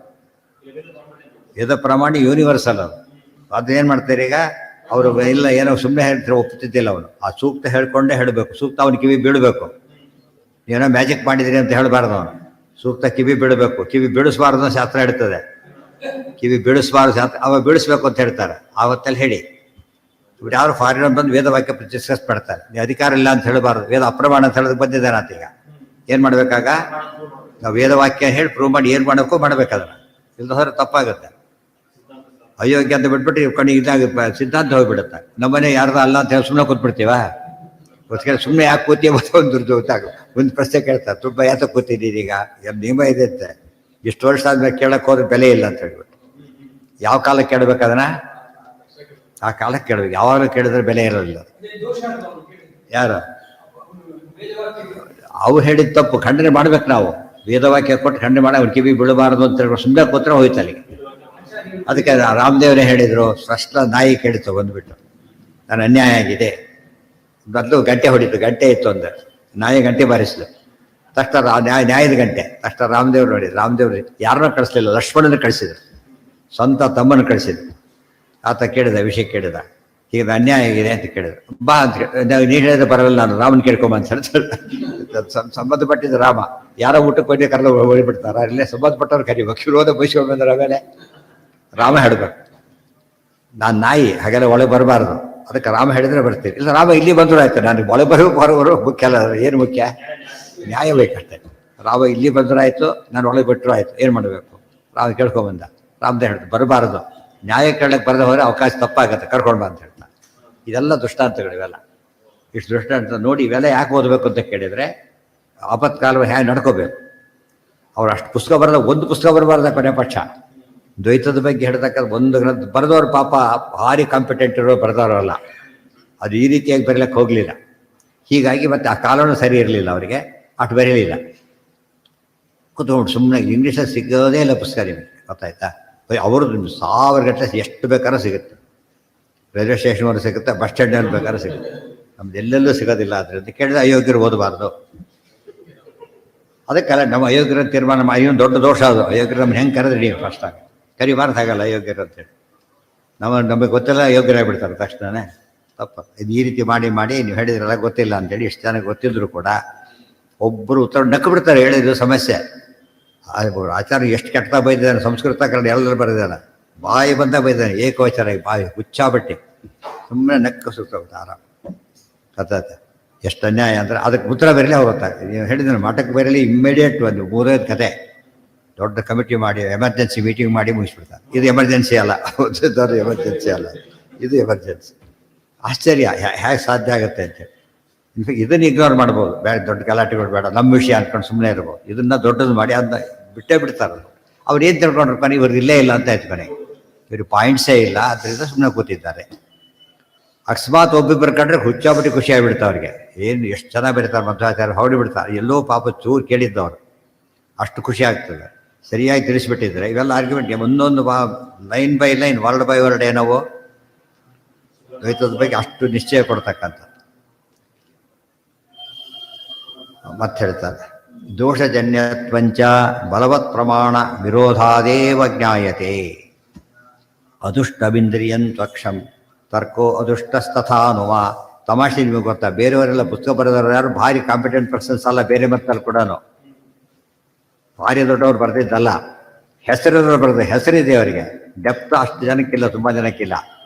A: ವೇದ ಪ್ರಾಮಾಣ್ಯ ಯೂನಿವರ್ಸಲ್ ಅದು. ಅದೇನು ಮಾಡ್ತಾರೆ ಈಗ ಅವರು? ಇಲ್ಲ ಏನೋ ಸುಮ್ಮನೆ ಹೇಳ್ತಾರೆ, ಒಪ್ಪುತ್ತಿದ್ದಿಲ್ಲ ಅವನು. ಆ ಸೂಕ್ತ ಹೇಳ್ಕೊಂಡೇ ಹೇಳಬೇಕು. ಸೂಕ್ತ ಅವನು ಕಿವಿ ಬೀಳಬೇಕು. ಏನೋ ಮ್ಯಾಜಿಕ್ ಮಾಡಿದಿರಿ ಅಂತ ಹೇಳಬಾರ್ದು ಅವನು. ಸೂಕ್ತ ಕಿವಿ ಬೀಳಬೇಕು. ಕಿವಿ ಬೀಳಿಸ್ಬಾರ್ದು ಶಾಸ್ತ್ರ ಹೇಳ್ತದೆ. ಕಿವಿ ಬೀಳಿಸ್ಬಾರ್ದು ಶಾಸ್ತ್ರ, ಅವ ಬೀಳಿಸ್ಬೇಕು ಅಂತ ಹೇಳ್ತಾರೆ. ಆವತ್ತಲ್ಲಿ ಹೇಳಿ. ಇವ್ರು ಯಾರು ಫಾರಿನರ್ ಬಂದು ವೇದವಾಕ್ಯ ಡಿಸ್ಕಸ್ ಮಾಡ್ತಾರೆ. ನೀವು ಅಧಿಕಾರ ಇಲ್ಲ ಅಂತ ಹೇಳಬಾರ್ದು. ವೇದ ಅಪ್ರಮಾಣ ಅಂತ ಹೇಳೋದಕ್ಕೆ ಬಂದಿದ್ದಾನೆ ಅಂತ. ಈಗ ಏನು ಮಾಡಬೇಕಾಗ? ನಾವು ವೇದವಾಕ್ಯ ಹೇಳಿ ಪ್ರೂವ್ ಮಾಡಿ ಏನು ಮಾಡಬೇಕು ಮಾಡಬೇಕಾದ್ರೆ, ಇಲ್ಲ ಹೋದ್ರೆ ತಪ್ಪಾಗುತ್ತೆ. ಅಯೋಗ್ಯ ಅಂತ ಬಿಟ್ಬಿಟ್ಟು ಕಣ್ಣಿಗೆ ಇದಾಗ ಸಿದ್ಧಾಂತ ಹೋಗ್ಬಿಡುತ್ತೆ. ನಮ್ಮನೆ ಯಾರ್ದು ಅಲ್ಲ ಅಂತ ಹೇಳಿ ಸುಮ್ಮನೆ ಕೂತ್ಬಿಡ್ತೀವ? ಗೊತ್ತಿಗೆ ಸುಮ್ಮನೆ ಯಾಕೆ ಕೂತೀವಿ ಮತ್ತು ಒಂದು ಗೊತ್ತಾಗ ಒಂದು ಪ್ರಶ್ನೆ ಕೇಳ್ತಾರೆ, ತುಂಬ ಯಾತ ಕೂತಿದ್ದೀರಿ ಈಗ? ನಿಯಮ ಇದೆ ಅಂತೆ. ಇಷ್ಟು ವರ್ಷ ಆದ್ಮೇಲೆ ಕೇಳಕ್ಕೆ ಹೋದ್ರೆ ಬೆಲೆ ಇಲ್ಲ ಅಂತ ಹೇಳ್ಬಿಟ್ಟು. ಯಾವ ಕಾಲಕ್ಕೆ ಕೇಳಬೇಕು ಅದನ್ನ? ಆ ಕಾಲಕ್ಕೆ ಕೇಳಬೇಕು. ಯಾವಾಗಲೂ ಕೇಳಿದ್ರೆ ಬೆಲೆ ಇರೋದಿಲ್ಲ. ಯಾರು? ಅವ್ರು ಹೇಳಿದ ತಪ್ಪು ಖಂಡನೆ ಮಾಡ್ಬೇಕು ನಾವು. ವೇದವಾಕ್ಯ ಕೊಟ್ಟು ಖಂಡನೆ ಮಾಡಿ ಅವ್ರು ಕಿವಿ ಬೀಳಬಾರ್ದು ಅಂತ ಹೇಳ್ಬಿಟ್ಟು ಸುಮ್ಮನೆ ಕೂತ್ರೆ ಹೋಯ್ತು ಅಲ್ಲಿಗೆ. ಅದಕ್ಕೆ ರಾಮದೇವರೇ ಹೇಳಿದರು, ಸ್ಪಷ್ಟ ನಾಯಿ ಕೇಳಿತು ಬಂದುಬಿಟ್ಟು, ನಾನು ಅನ್ಯಾಯ ಆಗಿದೆ. ಮೊದಲು ಗಂಟೆ ಹೊಡಿತು, ಗಂಟೆ ಇತ್ತು ಅಂದ್ರೆ ನಾಯಿ ಗಂಟೆ ಬಾರಿಸಿದ್ರು. ತಕ್ಷಣ ನ್ಯಾಯದ ಗಂಟೆ. ತಕ್ಷಣ ರಾಮದೇವ್ರು ನೋಡಿದ್ರು. ರಾಮದೇವ್ರು ಯಾರನ್ನೂ ಕಳಿಸ್ಲಿಲ್ಲ, ಲಕ್ಷ್ಮಣನ ಕಳಿಸಿದ್ರು. ಸ್ವಂತ ತಮ್ಮನ್ನು ಕಳಿಸಿದ್ರು. ಆತ ಕೇಳಿದ, ವಿಷಯ ಕೇಳಿದ, ಈಗ ಅನ್ಯಾಯ ಆಗಿದೆ ಅಂತ ಕೇಳಿದ್ರು. ಬಾ ಅಂತ ನೀನು ಹೇಳಿದ್ರೆ ಬರಲ್ಲ, ನಾನು ರಾಮನ ಕೇಳ್ಕೊಂಬ ಅಂತ ಹೇಳ್ತಾರೆ. ಸಂಬಂಧಪಟ್ಟಿದ್ದು ರಾಮ. ಯಾರೋ ಊಟಕ್ಕೆ ಹೋಗಿ ಕರೆದು ಹೊಳಿಬಿಡ್ತಾರ? ಇಲ್ಲೇ ಸಂಬಂಧಪಟ್ಟವ್ರು ಕರಿಬೇಕು. ವಿರೋಧ ಬಯಸ್ಕೊಂಡು ಬಂದ್ರೆ ಆಮೇಲೆ ರಾಮ ಹೇಳಬೇಕು, ನಾನು ನಾಯಿ, ಹಾಗೆಲ್ಲ ಒಳಗೆ ಬರಬಾರ್ದು. ಅದಕ್ಕೆ ರಾಮ ಹೇಳಿದ್ರೆ ಬರ್ತೀನಿ. ಇಲ್ಲ ರಾಮ ಇಲ್ಲಿ ಬಂದರೂ ಆಯ್ತು, ನನಗೆ ಒಳಗೆ ಬರಬೇಕು ಹೊರಬರೋ ಮುಖ್ಯ ಅಲ್ಲ. ಏನು ಮುಖ್ಯ? ನ್ಯಾಯ ಬೇಕಷ್ಟೆ. ರಾಮ ಇಲ್ಲಿ ಬಂದರೂ ಆಯಿತು, ನಾನು ಒಳಗೆ ಬಿಟ್ಟರು ಆಯಿತು. ಏನು ಮಾಡಬೇಕು? ರಾಮ ಕೇಳ್ಕೊಂಬಂದ. ರಾಮದೇ ಹೇಳಿದ್ರು ಬರಬಾರ್ದು, ನ್ಯಾಯ ಕೇಳಕ್ಕೆ ಬರದೆ ಹೋದರೆ ಅವಕಾಶ ತಪ್ಪಾಗತ್ತೆ, ಕರ್ಕೊಂಡು ಬಾ ಅಂತ ಹೇಳ್ತಾರೆ. ಇದೆಲ್ಲ ದೃಷ್ಟಾಂತಗಳು ಇವೆಲ್ಲ. ಇಷ್ಟು ದೃಷ್ಟಾಂತ ನೋಡಿ ಇವೆಲ್ಲ ಯಾಕೆ ಓದಬೇಕು ಅಂತ ಕೇಳಿದರೆ, ಆಪತ್ಕಾಲ ಹೇಗೆ ನಡ್ಕೋಬೇಕು. ಅವ್ರು ಅಷ್ಟು ಪುಸ್ತಕ ಬರೆದ ಒಂದು ಪುಸ್ತಕ ಬರಬಾರ್ದ ಕೊನೆ ಪಕ್ಷ. ದ್ವೈತದ ಬಗ್ಗೆ ಹೇಳ್ತಕ್ಕಂಥ ಒಂದು ಗ್ರಂಥ ಬರೆದವ್ರು ಪಾಪ ಭಾರಿ ಕಾಂಪಿಟೆಂಟ್ ಇರೋ ಬರೆದವರಲ್ಲ. ಅದು ಈ ರೀತಿಯಾಗಿ ಬರೀಲಕ್ಕೆ ಹೋಗಲಿಲ್ಲ. ಹೀಗಾಗಿ ಮತ್ತೆ ಆ ಕಾಲನೂ ಸರಿ ಇರಲಿಲ್ಲ ಅವರಿಗೆ, ಅಷ್ಟು ಬರೀಲಿಲ್ಲ. ಕೂತ್ಕೊಂಡು ಸುಮ್ಮನೆ ಇಂಗ್ಲೀಷಲ್ಲಿ ಸಿಗೋದೇ ಇಲ್ಲ ಪುಸ್ತಕ ನಿಮಗೆ, ಗೊತ್ತಾಯ್ತಾ? ಅವ್ರದ್ದು 1000 ಗಟ್ಟಲೆ ಎಷ್ಟು ಬೇಕಾದ್ರೂ ಸಿಗುತ್ತೆ. ರೈಲ್ವೆ ಸ್ಟೇಷನ್ವರೆಗೆ ಸಿಗುತ್ತೆ, ಬಸ್ ಸ್ಟ್ಯಾಂಡಲ್ಲಿ ಬೇಕಾದ್ರೂ ಸಿಗುತ್ತೆ. ನಮ್ದು ಎಲ್ಲೆಲ್ಲೂ ಸಿಗೋದಿಲ್ಲ. ಅದರಿಂದ ಕೇಳಿದ್ರೆ ಅಯೋಗ್ಯರು ಓದಬಾರ್ದು. ಅದಕ್ಕೆಲ್ಲ ನಮ್ಮ ಅಯೋಗ್ಯರ ತೀರ್ಮಾನ ಮಾಡಿ ಇನ್ನೊಂದು ದೊಡ್ಡ ದೋಷ ಅದು. ಅಯೋಗ್ಯರು ನಮ್ಮನ್ನು ಹೆಂಗೆ ಕರೆದ್ರಿ ನೀವು ಫಸ್ಟಾಗಿ ಕರಿಬಾರ್ದು, ಹಾಗಲ್ಲ ಅಯೋಗ್ಯರು ಅಂತೇಳಿ. ನಮಗೆ ಗೊತ್ತಿಲ್ಲ ಅಯೋಗ್ಯರಾಗ್ಬಿಡ್ತಾರೆ ತಕ್ಷಣವೇ. ತಪ್ಪು. ಇದು ಈ ರೀತಿ ಮಾಡಿ ನೀವು ಹೇಳಿದ್ರಲ್ಲ ಗೊತ್ತಿಲ್ಲ ಅಂತೇಳಿ ಎಷ್ಟು ಜನ ಗೊತ್ತಿದ್ರು ಕೂಡ ಒಬ್ಬರು ಉತ್ತರ ನಕ್ಕು ಬಿಡ್ತಾರೆ. ಹೇಳಿದ್ರು ಸಮಸ್ಯೆ. ಆಚಾರ್ಯ ಎಷ್ಟು ಕೆಟ್ಟ ಬೈದಿದ್ದಾನೆ, ಸಂಸ್ಕೃತ ಕನ್ನಡ ಎಲ್ಲರೂ ಬರೆದಿದ್ದಾನೆ. ಬಾಯಿ ಬಂದ ಬೈದಾನೆ, ಏಕವಚನ ಬಾಯಿ ಹುಚ್ಚಾಬಟ್ಟಿ. ಸುಮ್ಮನೆ ನಕ್ಕು ಸುತ್ತ ಆರಾಮ ಕಥಾತೆ. ಎಷ್ಟು ಅನ್ಯಾಯ ಅಂದರೆ ಅದಕ್ಕೆ ಉತ್ತರ ಬರಲಿ ಅವ್ರು ಗೊತ್ತಾಗ್ತದೆ. ನೀವು ಹೇಳಿದ್ರೆ ಮಠಕ್ಕೆ ಬರಲಿ ಇಮ್ಮಿಡಿಯೇಟ್ ಒಂದು 3-5 ಕತೆ ದೊಡ್ಡ ಕಮಿಟಿ ಮಾಡಿ ಎಮರ್ಜೆನ್ಸಿ ಮೀಟಿಂಗ್ ಮಾಡಿ ಮುಗಿಸ್ಬಿಡ್ತಾರೆ. ಇದು ಎಮರ್ಜೆನ್ಸಿ ಅಲ್ಲ, ಎಮರ್ಜೆನ್ಸಿ ಅಲ್ಲ, ಇದು ಎಮರ್ಜೆನ್ಸಿ. ಆಶ್ಚರ್ಯ ಹೇಗೆ ಸಾಧ್ಯ ಆಗುತ್ತೆ ಅಂತೇಳಿ. ಇನ್ಫ್ಯಾಕ್ಟ್ ಇದನ್ನು ಇಗ್ನೋರ್ ಮಾಡ್ಬೋದು, ಬೇಡ ದೊಡ್ಡ ಗಲಾಟೆಗಳು ಬೇಡ, ನಮ್ಮ ವಿಷಯ ಅಂದ್ಕೊಂಡು ಸುಮ್ಮನೆ ಇರ್ಬೋದು. ಇದನ್ನು ದೊಡ್ಡದು ಮಾಡಿ ಅದನ್ನ ಬಿಟ್ಟೇ ಬಿಡ್ತಾರೆ. ಅವ್ರು ಏನು ತಿಳ್ಕೊಂಡ್ರು ಕೊನೆ ಇವ್ರಿಗೆ ಇಲ್ಲೇ ಇಲ್ಲ ಅಂತ ಆಯ್ತು. ಕೊನೆಗೆ ಇವ್ರಿಗೆ ಪಾಯಿಂಟ್ಸೇ ಇಲ್ಲ, ಅದರಿಂದ ಸುಮ್ಮನೆ ಕೂತಿದ್ದಾರೆ. ಅಕಸ್ಮಾತ್ ಒಬ್ಬಿಬ್ಬರು ಕಂಡ್ರೆ ಹುಚ್ಚಾಬಿಟ್ಟು ಖುಷಿಯಾಗಿಬಿಡ್ತಾರೆ ಅವ್ರಿಗೆ. ಏನು ಎಷ್ಟು ಚೆನ್ನಾಗಿ ಬರೀತಾರೆ ಮಧ್ವಾಚಾರ್ಯ, ಹೊಡಿ ಬಿಡ್ತಾರೆ. ಎಲ್ಲೋ ಪಾಪ ಚೂರು ಕೇಳಿದ್ದವರು ಅಷ್ಟು ಖುಷಿ ಆಗ್ತದೆ. ಸರಿಯಾಗಿ ತಿಳಿಸ್ಬಿಟ್ಟಿದ್ರೆ ಇವೆಲ್ಲ ಆರ್ಗ್ಯುಮೆಂಟ್ಗೆ ಒಂದೊಂದು line by line, word by word ಏನವೋ ದ್ವೈತದ ಬಗ್ಗೆ ಅಷ್ಟು ನಿಶ್ಚಯ ಕೊಡ್ತಕ್ಕಂಥ. ಮತ್ತೆ ಹೇಳ್ತಾರೆ, ದೋಷಜನ್ಯತ್ವಂಚ ಬಲವತ್ ಪ್ರಮಾಣ ವಿರೋಧಾದೇವ ಜ್ಞಾಯತೆ. ಅದುಷ್ಟವಿಂದ್ರಿಯಂ ತ್ವಕ್ಷಂ ತರ್ಕೋ ಅದುಷ್ಟಸ್ತಥಾನುವ. ತಮಾಷೆ ನಿಮಗೆ ಗೊತ್ತಾ, ಬೇರೆಯವರೆಲ್ಲ ಪುಸ್ತಕ ಬರೆದವರು ಯಾರು ಭಾರಿ ಕಾಂಪಿಟೆಂಟ್ ಪರ್ಸನ್ಸ್ ಅಲ್ಲ. ಬೇರೆ ಮತ್ತಲ್ಲಿ ಕೂಡ ಭಾರಿ ದೊಡ್ಡವ್ರು ಬರೆದಿದ್ದಲ್ಲ, ಹೆಸರಿರೋರು ಬರೆದ ಹೆಸರಿದೆ ಅವರಿಗೆ. ಡೆಪ್ತ್ ಅಷ್ಟು ಜನಕ್ಕಿಲ್ಲ, ತುಂಬ ಜನಕ್ಕಿಲ್ಲ.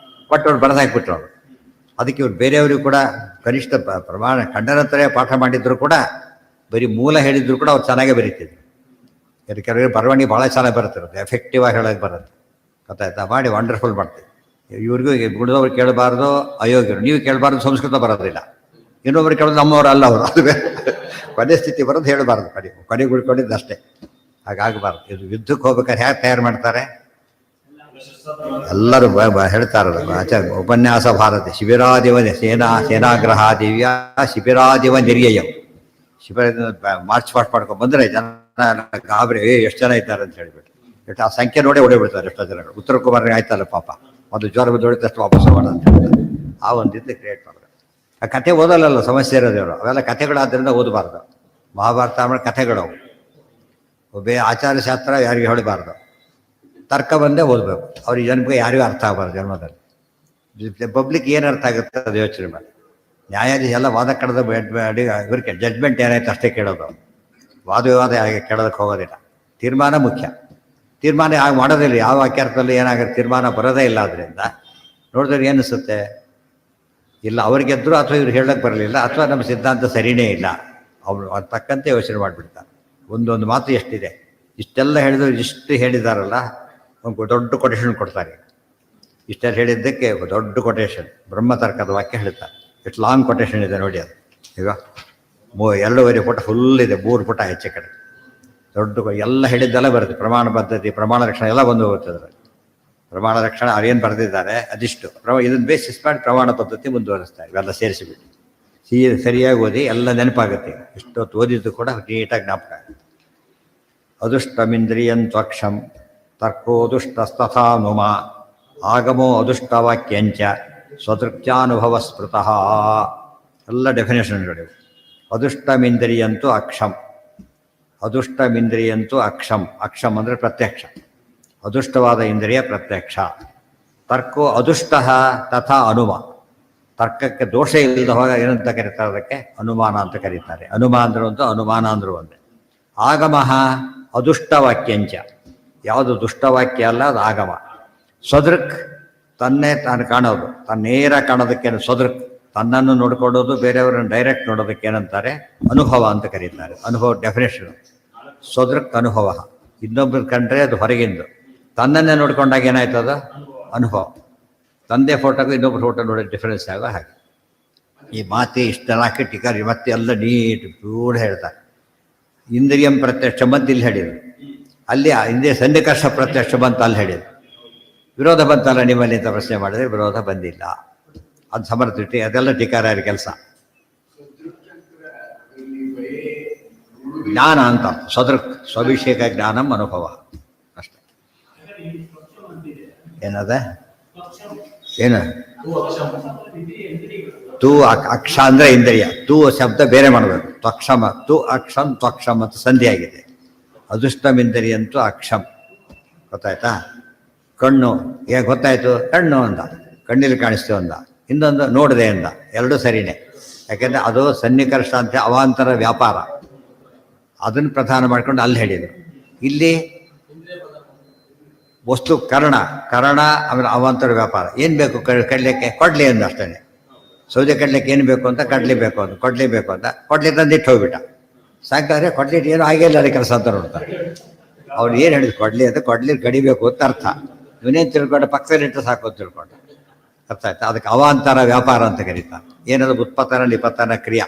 A: ಬಟ್ ಅವ್ರು ಬರೆದಾಕ್ಬಿಟ್ರು ಅವರು. ಅದಕ್ಕೆ ಇವ್ರು ಬೇರೆಯವ್ರಿಗೆ ಕೂಡ ಕನಿಷ್ಠ ಪ್ರಮಾಣ ಖಂಡನತ್ತರೇ ಪಾಠ ಮಾಡಿದ್ರು ಕೂಡ, ಬರೀ ಮೂಲ ಹೇಳಿದ್ರು ಕೂಡ ಅವ್ರು ಚೆನ್ನಾಗೇ ಬರೀತಿದ್ರು. ಕೆಲವರಿಗೆ ಬರವಣಿಗೆ ಭಾಳ ಚೆನ್ನಾಗಿ ಬರುತ್ತಿರುತ್ತೆ, ಎಫೆಕ್ಟಿವ್ ಆಗಿ ಹೇಳೋಕೆ ಬರುತ್ತೆ. ಗೊತ್ತಾಯ್ತಾ? ಮಾಡಿ ವಂಡರ್ಫುಲ್ ಮಾಡ್ತೀವಿ. ಇವ್ರಿಗೂ ಗುಡಿದವ್ರು ಕೇಳಬಾರ್ದು, ಅಯೋಗ್ಯರು ನೀವು ಕೇಳಬಾರ್ದು, ಸಂಸ್ಕೃತ ಬರೋದಿಲ್ಲ. ಇನ್ನೊಬ್ರು ಕೇಳೋದು ನಮ್ಮವರು ಅಲ್ಲ ಅವರು, ಅದು ಬೇರೆ. ಕೊನೆ ಸ್ಥಿತಿ ಬರೋದು ಹೇಳಬಾರ್ದು, ಕೊನೆಗೆ ಉಳ್ಕೊಂಡಿದ್ದು ಅಷ್ಟೇ. ಹಾಗಾಗಬಾರ್ದು. ಇದು ಯುದ್ಧಕ್ಕೆ ಹೋಗ್ಬೇಕಾದ್ರೆ ಹೇಗೆ ತಯಾರು ಮಾಡ್ತಾರೆ ಎಲ್ಲರೂ ಹೇಳ್ತಾರಲ್ಲ ಆಚಾರ್ಯ, ಉಪನ್ಯಾಸ ಭಾರತಿ ಶಿಬಿರಾದಿವ ಸೇನಾಗ್ರಹ ದಿವ್ಯ ಶಿಬಿರಾದಿವ ನಿರ್ಯಯ. ಶಿಬಿರದಿಂದ ಮಾರ್ಚ್ ಪಾಸ್ಟ್ ಮಾಡ್ಕೊಂಡು ಬಂದರೆ ಜನ ಗಾಬರಿ, ಎಷ್ಟು ಜನ ಇದ್ದಾರೆ ಅಂತ ಹೇಳಿಬಿಟ್ಟು ಎಷ್ಟು ಆ ಸಂಖ್ಯೆ ನೋಡೇ ಹೊಡೆಬಿಡ್ತಾರೆ ಎಷ್ಟೋ ಜನಗಳು. ಉತ್ತರ ಕುಮಾರ್ಗೆ ಆಯ್ತಲ್ಲ ಪಾಪ, ಒಂದು ಜ್ವರ ಬಂದು ಹೊಡಿತಷ್ಟು ವಾಪಸ್ ಹೋಗೋಣ ಅಂತ ಹೇಳ್ತಾರೆ. ಆ ಒಂದು ಇದು ಕ್ರಿಯೇಟ್ ಮಾಡೋದು. ಆ ಕಥೆ ಓದಲ್ಲ, ಸಮಸ್ಯೆ ಇರೋದೇವರು. ಅವೆಲ್ಲ ಕಥೆಗಳಾದ್ದರಿಂದ ಓದಬಾರ್ದು. ಮಹಾಭಾರತ ಆಮೇಲೆ ಕಥೆಗಳು, ಒಬ್ಬೇ ಆಚಾರಶಾಸ್ತ್ರ ಯಾರಿಗೂ ಹೇಳಬಾರ್ದು. ತರ್ಕ ಬಂದೇ ಓದಬೇಕು. ಅವ್ರಿಗೆ ಜನಕ್ಕೆ ಯಾರಿಗೂ ಅರ್ಥ ಆಗಬಾರ್ದು ಜನ್ಮದಲ್ಲಿ. ಪಬ್ಲಿಕ್ ಏನು ಅರ್ಥ ಆಗುತ್ತೆ ಅದು ಯೋಚನೆ ಮಾಡಿ. ನ್ಯಾಯಾಧೀಶ ಎಲ್ಲ ವಾದ ಕಳೆದ ಮಾಡಿ ಇವ್ರಿಗೆ ಜಡ್ಜ್ಮೆಂಟ್ ಏನಾಯ್ತು ಅಷ್ಟೇ ಕೇಳೋದು. ವಾದ ವಿವಾದ ಕೇಳೋದಕ್ಕೆ ಹೋಗೋದಿಲ್ಲ. ತೀರ್ಮಾನ ಮುಖ್ಯ. ತೀರ್ಮಾನ ಆಗಿ ಮಾಡೋದಿಲ್ಲ. ಯಾವ ವಾಕ್ಯಾರ್ಥದಲ್ಲಿ ಏನಾಗುತ್ತೆ, ತೀರ್ಮಾನ ಬರೋದೇ ಇಲ್ಲ. ಅದರಿಂದ ನೋಡಿದ್ರೆ ಏನಿಸುತ್ತೆ, ಇಲ್ಲ ಅವ್ರಿಗೆ ಗೆದ್ದರು ಅಥವಾ ಇವ್ರು ಹೇಳಕ್ಕೆ ಬರಲಿಲ್ಲ, ಅಥವಾ ನಮ್ಮ ಸಿದ್ಧಾಂತ ಸರಿಯೇ ಇಲ್ಲ. ಅವರು ಅದು ತಕ್ಕಂತೆ ಯೋಚನೆ ಮಾಡಿಬಿಡ್ತಾರೆ. ಒಂದೊಂದು ಮಾತು ಎಷ್ಟಿದೆ, ಇಷ್ಟೆಲ್ಲ ಹೇಳಿದ್ರು ಇಷ್ಟು ಹೇಳಿದಾರಲ್ಲ, ಒಂದು ದೊಡ್ಡ ಕೊಟೇಶನ್ ಕೊಡ್ತಾರೆ. ಇಷ್ಟೆಲ್ಲ ಹೇಳಿದ್ದಕ್ಕೆ ದೊಡ್ಡ ಕೊಟೇಶನ್, ಬ್ರಹ್ಮತರ್ಕದ ವಾಕ್ಯ ಹೇಳ್ತಾರೆ. ಎಷ್ಟು ಲಾಂಗ್ ಕೊಟೇಶನ್ ಇದೆ ನೋಡಿ. ಅದು ಈಗ 2.5 ಪುಟ ಫುಲ್ ಇದೆ, 3 ಪುಟ ಹೆಚ್ಚು ಕಡೆ ದೊಡ್ಡ ಎಲ್ಲ ಹೇಳಿದ್ದೆಲ್ಲ ಬರುತ್ತೆ. ಪ್ರಮಾಣ ಪದ್ಧತಿ, ಪ್ರಮಾಣ ರಕ್ಷಣೆ ಎಲ್ಲ ಬಂದು ಹೋಗುತ್ತೆ ಅದರಲ್ಲಿ. ಪ್ರಮಾಣ ರಕ್ಷಣೆ ಅವ್ರೇನು ಬರೆದಿದ್ದಾರೆ ಅದಿಷ್ಟು ಇದನ್ನು ಬೇಸಿಸ್ ಮಾಡಿ ಪ್ರಮಾಣ ಪದ್ಧತಿ ಮುಂದುವರಿಸ್ತಾರೆ. ಇವೆಲ್ಲ ಸೇರಿಸಿಬಿಟ್ಟು ಸರಿಯಾಗಿ ಓದಿ ಎಲ್ಲ ನೆನಪಾಗುತ್ತೆ. ಇಷ್ಟೊತ್ತು ಓದಿದ್ದು ಕೂಡ ನೀಟಾಗಿ ಜ್ಞಾಪಕ ಆಗುತ್ತೆ. ಅದುಷ್ಟಮಿಂದ್ರಿಯಂ ತ್ವಕ್ಷಂ ತರ್ಕೋದುಷ್ಟಸ್ತಥಾನುಮ ಆಗಮೋ ಅದುಷ್ಟವಾಕ್ಯಂಚ ಸ್ವದೃಕ್ತ್ಯಾನುಭವ ಸ್ಮೃತಃ. ಎಲ್ಲ ಡೆಫಿನೇಷನ್ಗಳಿವೆ. ಅದುಷ್ಟಮಿಂದ್ರಿಯಂತೂ ಅಕ್ಷಂ, ಅದುಷ್ಟಮಿಂದ್ರಿಯಂತೂ ಅಕ್ಷಂ. ಅಕ್ಷಂ ಅಂದರೆ ಪ್ರತ್ಯಕ್ಷ, ಅದುಷ್ಟವಾದ ಇಂದ್ರಿಯ ಪ್ರತ್ಯಕ್ಷ. ತರ್ಕೋ ಅದುಷ್ಟ ತಥಾ ಅನುಮ. ತರ್ಕಕ್ಕೆ ದೋಷ ಇಲ್ಲದ ಹೋಗ ಏನಂತ ಕರೀತಾರೆ, ಅದಕ್ಕೆ ಅನುಮಾನ ಅಂತ ಕರೀತಾರೆ. ಅನುಮಾನ ಅಂದ್ರೂ ಒಂದು, ಅನುಮಾನ ಅಂದ್ರೂ ಒಂದೇ. ಆಗಮ ಅದುಷ್ಟವಾಕ್ಯಂಚ, ಯಾವುದು ದುಷ್ಟವಾಕ್ಯ ಅಲ್ಲ ಅದು ಆಗಮ. ಸ್ವದೃಕ್ ತನ್ನೇ ತಾನು ಕಾಣೋದು, ನೇರ ಕಾಣೋದಕ್ಕೇನು ಸ್ವದೃಕ್, ತನ್ನನ್ನು ನೋಡ್ಕೊಳ್ಳೋದು, ಬೇರೆಯವರನ್ನು ಡೈರೆಕ್ಟ್ ನೋಡೋದಕ್ಕೆ ಏನಂತಾರೆ, ಅನುಭವ ಅಂತ ಕರೀತಾರೆ. ಅನುಭವ ಡೆಫಿನೇಷನ್ ಸ್ವದೃಕ್ ಅನುಭವ. ಇನ್ನೊಬ್ಬರು ಕಂಡ್ರೆ ಅದು ಹೊರಗಿಂದು, ತನ್ನನ್ನೇ ನೋಡ್ಕೊಂಡಾಗ ಏನಾಯ್ತು ಅದು ಅನುಭವ. ತಂದೆ ಫೋಟೋಗೂ ಇನ್ನೊಬ್ಬರು ಫೋಟೋ ನೋಡಿ ಡಿಫರೆನ್ಸ್ ಆಗೋ ಹಾಗೆ. ಈ ಮಾತಿ ಇಷ್ಟೆಲ್ಲ ಹಾಕಿ ಟಿಕರ್ ಮತ್ತೆ ಎಲ್ಲ ನೀಟ್ ಕೂಡ ಹೇಳ್ತಾರೆ. ಇಂದ್ರಿಯಂ ಪ್ರತ್ಯಕ್ಷ ಬಂತು ಇಲ್ಲಿ ಹೇಳಿದ್ರು, ಅಲ್ಲಿ ಇಂದ್ರಿಯ ಸನ್ನಿಕರ್ಷ ಪ್ರತ್ಯಕ್ಷ ಬಂತು ಅಲ್ಲಿ ಹೇಳಿದ್ರು. ವಿರೋಧ ಬಂತಲ್ಲ ನಿಮ್ಮಲ್ಲಿ ಅಂತ ಪ್ರಶ್ನೆ ಮಾಡಿದ್ರೆ ವಿರೋಧ ಬಂದಿಲ್ಲ. ಅದು ಸಮರ್ಥಿಟ್ಟು ಅದೆಲ್ಲ ಟಿಕಾರ ಕೆಲಸ. ಜ್ಞಾನ ಅಂತ ಸ್ವದೃಕ್, ಸ್ವಭಿಷೇಕ ಜ್ಞಾನಂ ಅನುಭವ ಅಷ್ಟೆ. ಏನದ ಏನು ತೂ ಅಕ್ಷ ಅಂದರೆ ಇಂದ್ರಿಯ. ತೂ ಶಬ್ದ ಬೇರೆ ಮಾಡಬೇಕು. ತ್ವಕ್ಷಮ, ತು ಅಕ್ಷಂ ತ್ವಕ್ಷಮ್ ಅಂತ ಸಂಧಿ ಆಗಿದೆ. ಅದುಷ್ಟಮಿಂದ್ರಿಯಂತೂ ಅಕ್ಷಂ. ಗೊತ್ತಾಯ್ತಾ? ಕಣ್ಣು ಗೊತ್ತಾಯ್ತು, ಕಣ್ಣು ಅಂದ, ಕಣ್ಣಲ್ಲಿ ಕಾಣಿಸ್ತೇವೆ ಅಂದ. ಇನ್ನೊಂದು ನೋಡಿದೆ ಅಂದ, ಎರಡೂ ಸರಿನೇ. ಯಾಕೆಂದರೆ ಅದು ಸನ್ನಿಕರ್ಷ ಅಂತ ಅವಾಂತರ ವ್ಯಾಪಾರ, ಅದನ್ನು ಪ್ರಧಾನ ಮಾಡ್ಕೊಂಡು ಅಲ್ಲಿ ಹೇಳಿದರು. ಇಲ್ಲಿ ವಸ್ತು ಕರ್ಣ, ಆಮೇಲೆ ಅವಾಂತರ ವ್ಯಾಪಾರ. ಏನು ಬೇಕು ಕಡ್ಲಿಕ್ಕೆ, ಕೊಡಲಿ ಅಂದ ಅಷ್ಟೇ. ಸೌದೆ ಕಡ್ಲಿಕ್ಕೆ ಏನು ಬೇಕು ಅಂತ ಕಡ್ಲಿ ಬೇಕು ಅಂತ ಕೊಡ್ಲಿ ಬೇಕು ಅಂತ ಕೊಡ್ಲಿ ತಂದಿಟ್ಟು ಹೋಗ್ಬಿಟ್ಟ. ಸಾಕಾದ್ರೆ ಕೊಡ್ಲಿ ಏನೂ ಆಗಿಲ್ಲ ಅದೇ ಕೆಲಸ ಅಂತ ನೋಡ್ತಾರೆ. ಅವ್ರು ಏನು ಹೇಳಿದ್ರು ಕೊಡ್ಲಿ ಅಂತ ಕೊಡ್ಲಿ ಕಡಿಬೇಕು ಅಂತ ಅರ್ಥ. ಇವನೇನು ತಿಳ್ಕೊಂಡು ಪಕ್ಕದಲ್ಲಿಟ್ಟು ಸಾಕು ಅಂತ ತಿಳ್ಕೊಂಡು ಅರ್ಥ ಆಯ್ತಾ. ಅದಕ್ಕೆ ಅವಾಂತರ ವ್ಯಾಪಾರ ಅಂತ ಕರೀತಾರೆ. ಏನದು ಉತ್ಪತ್ತನ ನಿಪತ್ತನ ಕ್ರಿಯಾ.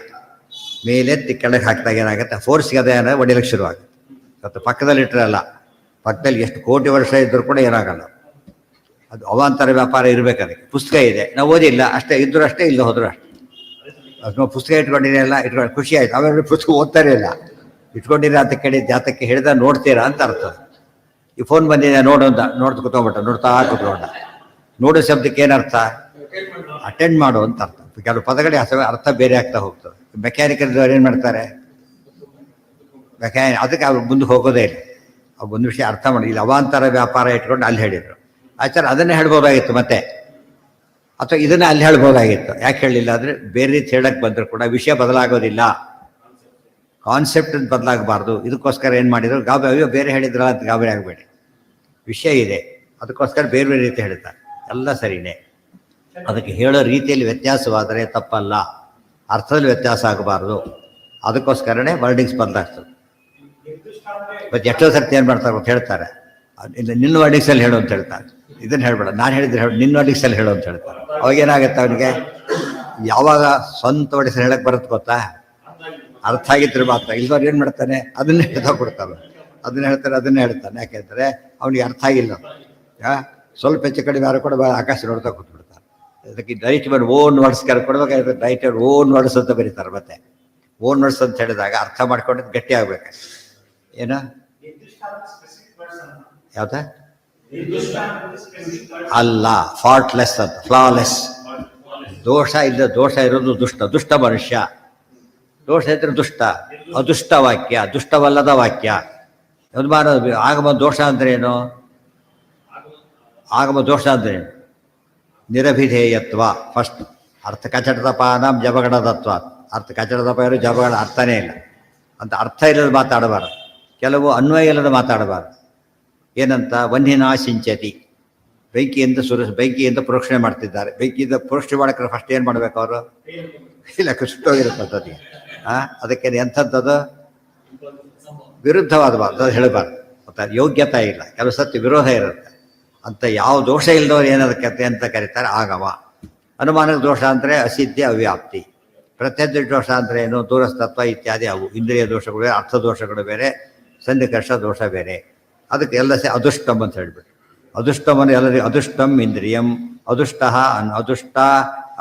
A: ಮೇಲೆತ್ತಿ ಕೆಳಗೆ ಹಾಕಿದಾಗ ಏನಾಗುತ್ತೆ, ಫೋರ್ಸ್ಗೆ ಅದೇ ಏನಾದ್ರೆ ಹೊಡಿಲಿಕ್ಕೆ ಶುರುವಾಗುತ್ತೆ. ಮತ್ತು ಪಕ್ಕದಲ್ಲಿಟ್ಟರಲ್ಲ, ಪಕ್ಕದಲ್ಲಿ ಎಷ್ಟು ಕೋಟಿ ವರ್ಷ ಇದ್ದರೂ ಕೂಡ ಏನಾಗಲ್ಲ. ಅದು ಅವಾಂತರ ವ್ಯಾಪಾರ ಇರಬೇಕು. ಅದಕ್ಕೆ ಪುಸ್ತಕ ಇದೆ, ನಾವು ಓದಿಲ್ಲ ಅಷ್ಟೇ, ಇದ್ದರೂ ಅಷ್ಟೇ, ಇಲ್ಲ ಹೋದರೂ ಅಷ್ಟೇ. ಅದು ಪುಸ್ತಕ ಇಟ್ಕೊಂಡಿರಲ್ಲ, ಇಟ್ಕೊಂಡು ಖುಷಿ ಆಯ್ತು. ಆಮೇಲೆ ಪುಸ್ತಕ ಓದ್ತಾರೇ ಇಲ್ಲ, ಇಟ್ಕೊಂಡಿರ ಅಂತ ಕೇಳಿದ್ದು ಜಾತಕ್ಕೆ ಹೇಳಿದ ನೋಡ್ತೀರಾ ಅಂತ ಅರ್ಥ. ಈ ಫೋನ್ ಬಂದಿದೆ ನೋಡು ಅಂತ ನೋಡ್ತಾ ಕೂತ್ಕೊಂಡ್ಬಿಟ್ಟ, ನೋಡ್ತಾ ಕೂತ್ಕೊಂಡ. ನೋಡೋ ಶಬ್ದಕ್ಕೆ ಏನರ್ಥ? ಅಟೆಂಡ್ ಮಾಡು ಅಂತ ಅರ್ಥ. ಕೆಲವು ಪದಗಳಿಗೆ ಅರ್ಥ ಬೇರೆ ಆಗ್ತಾ ಹೋಗ್ತದೆ. ಮೆಕ್ಯಾನಿಕಲ್ ಏನು ಮಾಡ್ತಾರೆ, ಅದಕ್ಕೆ ಅವ್ರು ಮುಂದೆ ಹೋಗೋದೇ ಇಲ್ಲ. ಅವ್ರು ಒಂದು ವಿಷಯ ಅರ್ಥ ಮಾಡಿ, ಇಲ್ಲಿ ಅವಾಂತರ ವ್ಯಾಪಾರ ಇಟ್ಕೊಂಡು ಅಲ್ಲಿ ಹೇಳಿದರು. ಆಚಾರ ಅದನ್ನೇ ಹೇಳ್ಬೋದಾಗಿತ್ತು ಮತ್ತೆ, ಅಥವಾ ಇದನ್ನೇ ಅಲ್ಲಿ ಹೇಳ್ಬೋದಾಗಿತ್ತು. ಯಾಕೆ ಹೇಳಿಲ್ಲ ಅಂದರೆ ಬೇರೆ ರೀತಿ ಹೇಳಕ್ಕೆ ಬಂದರೂ ಕೂಡ ವಿಷಯ ಬದಲಾಗೋದಿಲ್ಲ, ಕಾನ್ಸೆಪ್ಟ್ ಬದಲಾಗಬಾರ್ದು. ಇದಕ್ಕೋಸ್ಕರ ಏನು ಮಾಡಿದ್ರು, ಅಯ್ಯೋ ಬೇರೆ ಹೇಳಿದ್ರಲ್ಲ ಅಂತ ಗಾಬರಿ ಆಗಬೇಡಿ. ವಿಷಯ ಇದೆ, ಅದಕ್ಕೋಸ್ಕರ ಬೇರೆ ಬೇರೆ ರೀತಿ ಹೇಳ್ತಾರೆ, ಎಲ್ಲ ಸರಿನೇ. ಅದಕ್ಕೆ ಹೇಳೋ ರೀತಿಯಲ್ಲಿ ವ್ಯತ್ಯಾಸವಾದರೆ ತಪ್ಪಲ್ಲ, ಅರ್ಥದಲ್ಲಿ ವ್ಯತ್ಯಾಸ ಆಗಬಾರ್ದು. ಅದಕ್ಕೋಸ್ಕರನೇ ವರ್ಡಿಂಗ್ಸ್ ಬದಲಾಗ್ತದೆ. ಮತ್ತು ಎಷ್ಟೋ ಸರ್ತಿ ಏನು ಮಾಡ್ತಾರೆ ಅಂತ ಹೇಳ್ತಾರೆ, ಇಲ್ಲ ನಿನ್ನ ವರ್ಡಿಂಗ್ಸಲ್ಲಿ ಹೇಳು ಅಂತ ಹೇಳ್ತಾರೆ. ಇದನ್ನು ಹೇಳ್ಬೇಡ, ನಾನು ಹೇಳಿದ್ರೆ ಹೇಳು, ನಿನ್ನ ವರ್ಡಿಂಗ್ಸಲ್ಲಿ ಹೇಳು ಅಂತ ಹೇಳ್ತಾರೆ. ಅವಾಗೇನಾಗುತ್ತೆ ಅವನಿಗೆ, ಯಾವಾಗ ಸ್ವಂತ ವರ್ಡಿಂಗ್ಸಲ್ಲಿ ಹೇಳಕ್ಕೆ ಬರುತ್ತೆ ಗೊತ್ತಾ, ಅರ್ಥ ಆಗಿದ್ರೆ ಮಾತ್ರ. ಇಲ್ದವ್ರು ಏನು ಮಾಡ್ತಾನೆ, ಅದನ್ನೇ ಹೇಳ್ತಾ ಕೊಡ್ತಾನೆ, ಅದನ್ನೇ ಹೇಳ್ತಾನೆ. ಯಾಕೆಂದರೆ ಅವನಿಗೆ ಅರ್ಥ ಆಗಿಲ್ಲ. ಸ್ವಲ್ಪ ಹೆಚ್ಚು ಕಡಿಮೆ ಯಾರು ಕೂಡ ಆಕಾಶ ನೋಡ್ತಾ ಕೂತ್ಬಿಡ್ತಾರೆ. ಅದಕ್ಕೆ ರೈಟ್ ಓನ್ ವರ್ಡ್ಸ್ ಕೊಡ್ಬೇಕಾದ್ರೆ ರೈಟ್ ಓನ್ ವರ್ಡ್ಸ್ ಅಂತ ಬರೀತಾರೆ. ಮತ್ತೆ ಓನ್ ವರ್ಡ್ಸ್ ಅಂತ ಹೇಳಿದಾಗ ಅರ್ಥ ಮಾಡ್ಕೊಂಡಿದ್ದು ಗಟ್ಟಿ ಆಗ್ಬೇಕು. ಏನ ಯಾವ್ದ ಅಲ್ಲ, ಫಾಲ್ಟ್ಲೆಸ್ ಅಂತ, ಫ್ಲಾಲೆಸ್. ದೋಷ ಇಲ್ಲ, ದೋಷ ಇರೋದು ದುಷ್ಟ ಮನುಷ್ಯ. ದೋಷ ಇದ್ರೆ ದುಷ್ಟ, ಅದುಷ್ಟ ವಾಕ್ಯ, ದುಷ್ಟವಲ್ಲದ ವಾಕ್ಯ. ಆಗಮ ದೋಷ ಅಂದ್ರೆ ಏನು? ಆಗಮ ದೋಷ ಅಂದ್ರೆ ಏನು? ನಿರಭಿಧೇಯತ್ವ ಫಸ್ಟ್. ಅರ್ಥ ಕಚಡದಪಾನಂ ಜಪಗಡದತ್ವ. ಅರ್ಥ ಕಚಡದಪ ಇರೋ ಜಪಗಡ ಅರ್ಥನೇ ಇಲ್ಲ ಅಂತ. ಅರ್ಥ ಇಲ್ಲದ ಮಾತಾಡಬಾರ್ದು. ಕೆಲವು ಅನ್ವಯ ಇಲ್ಲದ ಮಾತಾಡಬಾರ್ದು. ಏನಂತ, ವನ್ಯನಾಶಿಂಚತಿ, ಬೆಂಕಿಯಿಂದ ಪ್ರೋಕ್ಷಣೆ ಮಾಡ್ತಿದ್ದಾರೆ. ಬೆಂಕಿಯಿಂದ ಪ್ರೋಕ್ಷಣೆ ಮಾಡಕ್ಕೆ ಫಸ್ಟ್ ಏನು ಮಾಡ್ಬೇಕು ಅವರು? ಇಲ್ಲ, ಸುಟ್ಟೋಗಿರುತ್ತೆ ಪದ್ಧತಿ. ಅದಕ್ಕೆ ಎಂಥದ್ದು ವಿರುದ್ಧವಾದಬಾರ್ದು, ಅದು ಹೇಳಬಾರ್ದು. ಮತ್ತು ಯೋಗ್ಯತೆ ಇಲ್ಲ, ಕೆಲವು ಸತ್ಯ ವಿರೋಧ ಇರುತ್ತೆ. ಅಂತ ಯಾವ ದೋಷ ಇಲ್ಲದವ್ರು ಏನದಕ್ಕೆ ಅಂತ ಕರೀತಾರೆ ಆಗಮ. ಅನುಮಾನದ ದೋಷ ಅಂದರೆ ಅಸಿದ್ಧಿ, ಅವ್ಯಾಪ್ತಿ. ಪ್ರತ್ಯಕ್ಷ ದೋಷ ಅಂದರೆ ಏನು? ದೂರಸ್ತತ್ವ ಇತ್ಯಾದಿ. ಅವು ಇಂದ್ರಿಯ ದೋಷಗಳು ಬೇರೆ, ಅರ್ಥ ದೋಷಗಳು ಬೇರೆ, ಸನ್ನಿಕರ್ಷ ದೋಷ ಬೇರೆ. ಅದಕ್ಕೆ ಎಲ್ಲ ಅದೃಷ್ಟಂ ಅಂತ ಹೇಳ್ಬಿಟ್ಟು, ಅದೃಷ್ಟಮನ್ನು ಎಲ್ಲರಿಗೂ ಅದೃಷ್ಟಂ ಇಂದ್ರಿಯಂ,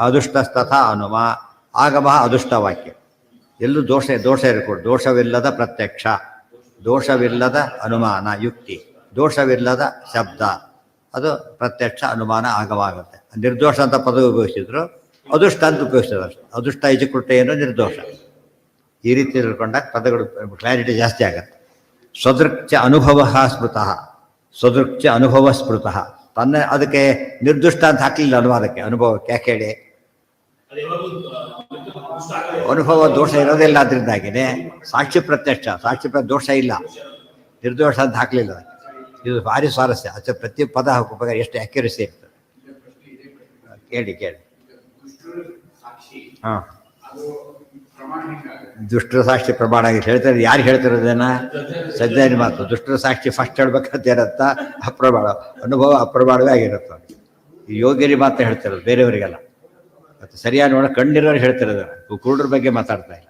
A: ಅದೃಷ್ಟಸ್ತಥಾ ಅನುಮ, ಆಗಮ ಅದೃಷ್ಟ ವಾಕ್ಯ. ಎಲ್ಲೂ ದೋಷ ಇರಕೂಡದು. ದೋಷವಿಲ್ಲದ ಪ್ರತ್ಯಕ್ಷ, ದೋಷವಿಲ್ಲದ ಅನುಮಾನ ಯುಕ್ತಿ, ದೋಷವಿಲ್ಲದ ಶಬ್ದ, ಅದು ಪ್ರತ್ಯಕ್ಷ ಅನುಮಾನ ಆಗವಾಗುತ್ತೆ. ನಿರ್ದೋಷ ಅಂತ ಪದ ಉಪಯೋಗಿಸಿದ್ರು, ಅದೃಷ್ಟ ಅಂತ ಉಪಯೋಗಿಸಿದ್ರು ಅಷ್ಟೆ. ಅದೃಷ್ಟ ಇಜಕೃಟ್ಟ ಏನು, ನಿರ್ದೋಷ. ಈ ರೀತಿ ತಿಳ್ಕೊಂಡಾಗ ಪದಗಳು ಕ್ಲಾರಿಟಿ ಜಾಸ್ತಿ ಆಗುತ್ತೆ. ಸ್ವದೃಕ್ಚ ಅನುಭವ ಸ್ಮೃತಃ, ಸ್ವದೃಕ್ಚ ಅನುಭವ ಸ್ಮೃತಃ. ತನ್ನ ಅದಕ್ಕೆ ನಿರ್ದುಷ್ಟ ಅಂತ ಹಾಕಲಿಲ್ಲ ಅನುವಾದಕ್ಕೆ, ಅನುಭವಕ್ಕೆ. ಯಾಕೆ ಹೇಳಿ? ಅನುಭವ ದೋಷ ಇರೋದಿಲ್ಲ. ಅದರಿಂದಾಗಿನೇ ಸಾಕ್ಷಿ ಪ್ರತ್ಯಕ್ಷ, ದೋಷ ಇಲ್ಲ, ನಿರ್ದೋಷ ಅಂತ ಹಾಕಲಿಲ್ಲ. ಇದು ಭಾರಿ ಸ್ವಾರಸ್ಯ. ಅಚ್ಚ ಪ್ರತಿ ಪದ ಹಾಕುವಾಗ ಎಷ್ಟು ಅಕ್ಯುರಸಿ ಇರ್ತದೆ. ಕೇಳಿ. ಹಾಂ, ದುಷ್ಟರ ಸಾಕ್ಷಿ ಪ್ರಮಾಣ ಹೇಳ್ತಾರೆ. ಯಾರು ಹೇಳ್ತಿರೋದೇನ? ಸಜ್ಜನ ಮಾತು. ದುಷ್ಟರ ಸಾಕ್ಷಿ ಫಸ್ಟ್ ಹೇಳ್ಬೇಕಂತ ಏನಂತ, ಅಪ್ರಮಾಣ, ಅನುಭವ ಅಪ್ರಮಾಣವೇ ಆಗಿರುತ್ತೆ. ಈ ಯೋಗ್ಯರಿ ಮಾತ್ರ ಹೇಳ್ತಿರೋದು, ಬೇರೆಯವರಿಗೆಲ್ಲ. ಮತ್ತು ಸರಿಯಾಗಿ ನೋಡೋ ಕಣ್ಣಿರೋರು ಹೇಳ್ತಿರೋದು, ಕುರುಡ್ರ ಬಗ್ಗೆ ಮಾತಾಡ್ತಾ ಇಲ್ಲ.